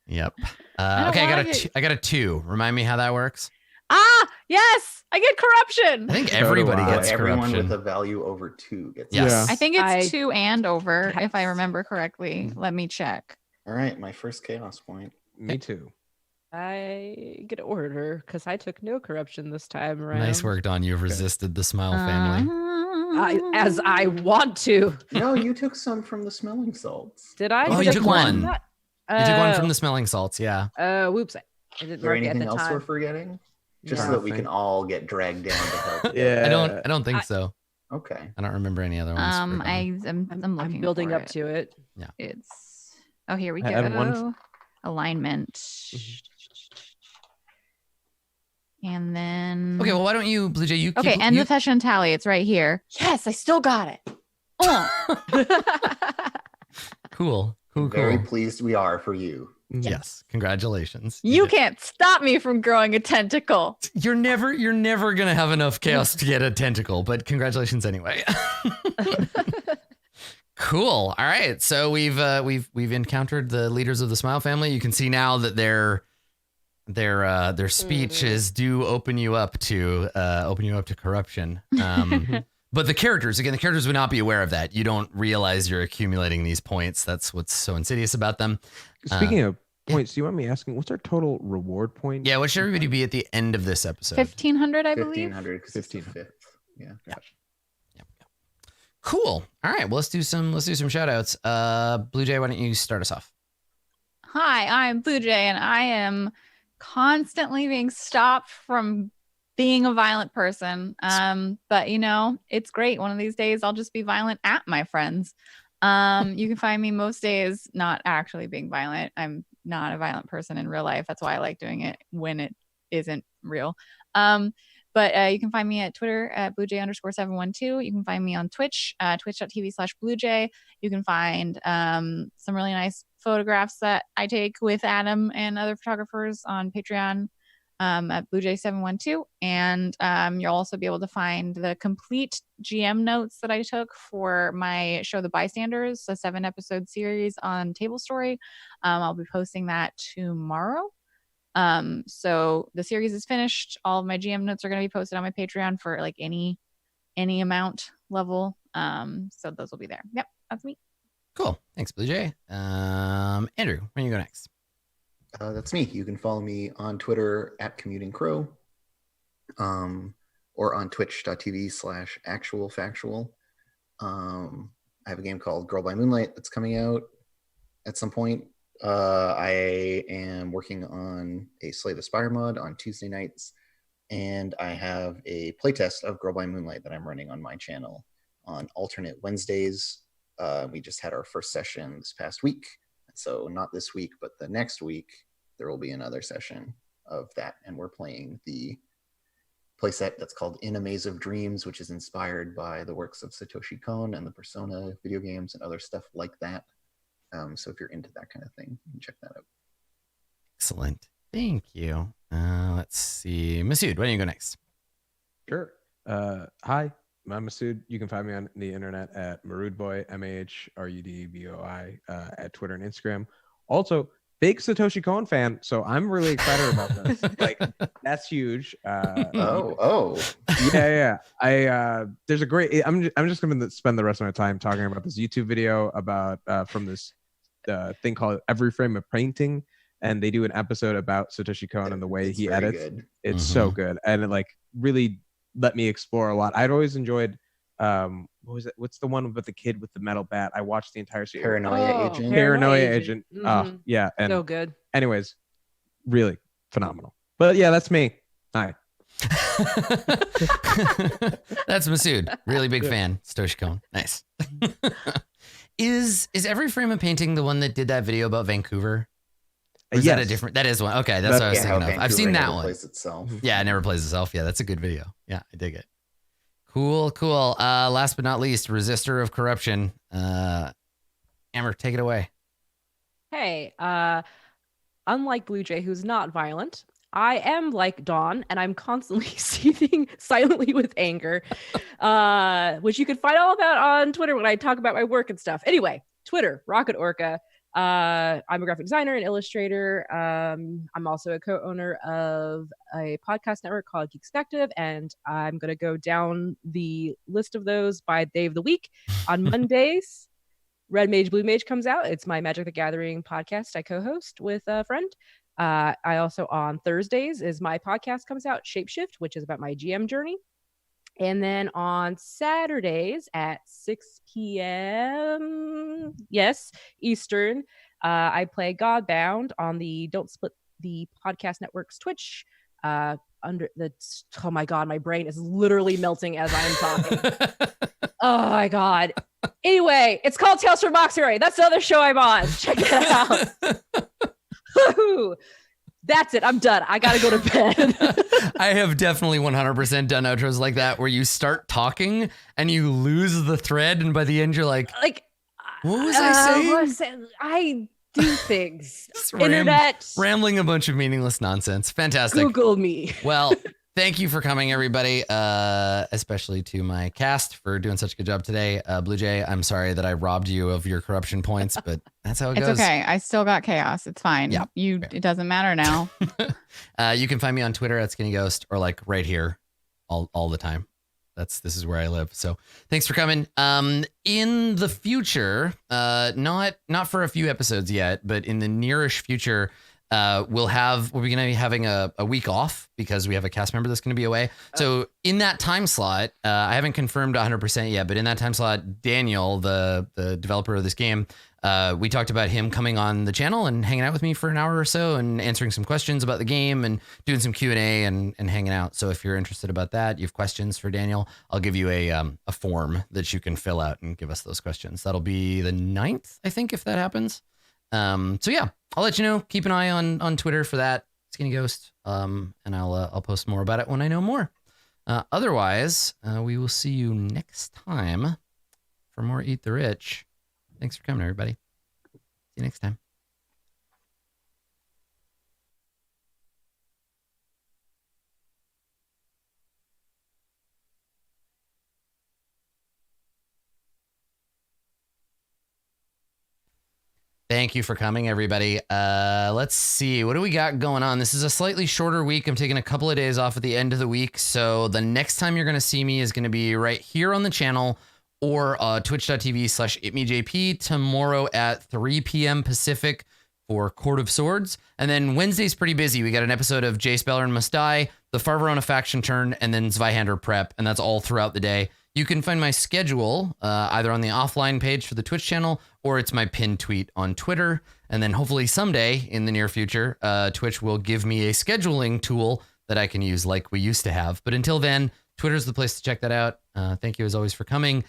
Yep. Okay, I got a 2. Remind me how that works. Yes, I get corruption. I think everybody do I. gets Everyone corruption. with a value over 2 gets Yes. Yeah. I think it's 2 and over, Yes. if I remember correctly. Let me check. All right, my first chaos point. Me too. I get order because I took no corruption this time around. Nice work, Don. You've resisted the Smile family. As I want to. No, you took some from the smelling salts. Did I? Oh, you took one. You took one from the smelling salts, yeah. Whoops. I didn't Is there mark it at anything the else time. we're forgetting? Just No. so that we can all get dragged down to help. Yeah. I don't think so. Okay. I don't remember any other ones. for Don. I'm looking I'm building for up it. to it. It's here we I had one go. Alignment. And then Okay, well, why don't you, Blue Jay, you keep, okay, and you, the fetch and tally. It's right here. Yes, I still got it. Cool. Very pleased we are for you. Yes, congratulations. You did it. can't stop me from growing a tentacle. You're never gonna have enough chaos to get a tentacle, but congratulations anyway. Cool. All right, so we've encountered the leaders of the Smile family. You can see now that their speeches do open you up to corruption. But the characters would not be aware of that. You don't realize you're accumulating these points. That's what's so insidious about them. Speaking of points, do you want me asking what's our total reward point? Yeah, what should everybody be at the end of this episode? 1,500, I believe. 1,500 because it's the 5th. Yeah. Cool. All right, well, let's do some shout outs. Blue Jay, why don't you start us off? Hi, I'm Blue Jay, and I am constantly being stopped from being a violent person. But it's great. One of these days I'll just be violent at my friends. You can find me most days not actually being violent. I'm not a violent person in real life. That's why I like doing it when it isn't real. But you can find me at Twitter at BlueJ_712. You can find me on Twitch, twitch.tv/BlueJ. You can find some really nice photographs that I take with Adam and other photographers on Patreon at BlueJ712. And you'll also be able to find the complete GM notes that I took for my show The Bystanders, a 7-episode series on Table Story. I'll be posting that tomorrow. So the series is finished. All of my GM notes are going to be posted on my Patreon for like any amount level. So those will be there. Yep, that's me. Cool. Thanks, Blue Jay. Andrew, where you go next? That's me. You can follow me on Twitter at CommutingCrow, or on twitch.tv/actualfactual. I have a game called Girl by Moonlight that's coming out at some point. I am working on a Slay the Spire mod on Tuesday nights, and I have a playtest of Girl by Moonlight that I'm running on my channel on alternate Wednesdays. We just had our first session this past week, so not this week, but the next week there will be another session of that, and we're playing the playset that's called In a Maze of Dreams, which is inspired by the works of Satoshi Kon and the Persona video games and other stuff like that. So if you're into that kind of thing, you can check that out. Excellent. Thank you. Let's see. Masood, why don't you go next? Sure. Hi, I'm Masood. You can find me on the internet at Marudboy, MAHRUDBOI, at Twitter and Instagram. Also, big Satoshi Kon fan, so I'm really excited about this. Like, that's huge. Oh. Yeah. There's a great. I'm just going to spend the rest of my time talking about this YouTube video about from this thing called Every Frame of Painting, and they do an episode about Satoshi Kon and the way he edits. Good. It's so good, and it like really let me explore a lot. I'd always enjoyed. What was it? What's the one with the kid with the metal bat? I watched the entire series. Paranoia Agent. Paranoia Agent. Mm-hmm. Yeah, and So good. anyways, really phenomenal. But yeah, that's me. Hi. That's Masood. Really big fan. Satoshi Kon. Nice. Is Every Frame of Painting the one that did that video about Vancouver? Or is that a different? That is one. Okay, that's what I was thinking of. I've seen that one. Itself. Yeah, it never plays itself. Yeah, that's a good video. Yeah, I dig it. Cool. Last but not least, Resistor of Corruption. Amber, take it away. Hey, unlike Blue Jay, who's not violent, I am like Dawn, and I'm constantly seething silently with anger, which you can find all about on Twitter when I talk about my work and stuff. Anyway, Twitter, Rocket Orca. I'm a graphic designer and illustrator. I'm also a co-owner of a podcast network called Geek Perspective, and I'm going to go down the list of those by day of the week. On Mondays, Red Mage, Blue Mage comes out. It's my Magic the Gathering podcast I co-host with a friend. I also, on Thursdays, is my podcast comes out, Shapeshift, which is about my GM journey. And then on Saturdays at 6 p.m., yes, Eastern, I play Godbound on the Don't Split the Podcast Network's Twitch. Under the, oh my God, my brain is literally melting as I'm talking. Oh my God. Anyway, it's called Tales from Moxbury. That's the other show I'm on. Check that out. That's it. I'm done. I gotta go to bed. I have definitely 100% done outros like that where you start talking and you lose the thread, and by the end you're like, what was I saying? I do things. Internet. Rambling a bunch of meaningless nonsense. Fantastic. Google me. Well, thank you for coming, everybody, especially to my cast for doing such a good job today. Blue Jay, I'm sorry that I robbed you of your corruption points, but that's how it goes. It's okay. I still got chaos. It's fine. Yeah, it doesn't matter now. You can find me on Twitter at Skinny Ghost, or like right here all the time. This is where I live. So thanks for coming. In the future, not for a few episodes yet, but in the nearish future, we're going to be having a week off because we have a cast member that's going to be away. So in that time slot, I haven't confirmed 100% yet, but in that time slot, Daniel, the developer of this game, we talked about him coming on the channel and hanging out with me for an hour or so and answering some questions about the game and doing some Q&A and hanging out. So if you're interested about that, you have questions for Daniel, I'll give you a form that you can fill out and give us those questions. That'll be the 9th, I think, if that happens. So yeah, I'll let you know. Keep an eye on Twitter for that, Skinny Ghost. And I'll post more about it when I know more. Otherwise, we will see you next time for more Eat the Rich. Thanks for coming, everybody. See you next time. Thank you for coming, everybody. Let's see. What do we got going on? This is a slightly shorter week. I'm taking a couple of days off at the end of the week. So the next time you're going to see me is going to be right here on the channel or twitch.tv/itmejp tomorrow at 3 p.m. Pacific for Court of Swords. And then Wednesday's pretty busy. We got an episode of Jace Bellerin Must Die, the Farverona Faction Turn, and then Zweihander Prep. And that's all throughout the day. You can find my schedule either on the offline page for the Twitch channel or it's my pinned tweet on Twitter. And then hopefully someday in the near future, Twitch will give me a scheduling tool that I can use like we used to have. But until then, Twitter's the place to check that out. Thank you as always for coming.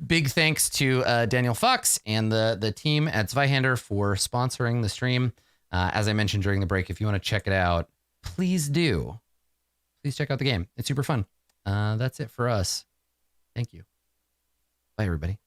Big thanks to Daniel Fox and the team at Zweihander for sponsoring the stream. As I mentioned during the break, if you want to check it out, please do. Please check out the game. It's super fun. That's it for us. Thank you. Bye, everybody.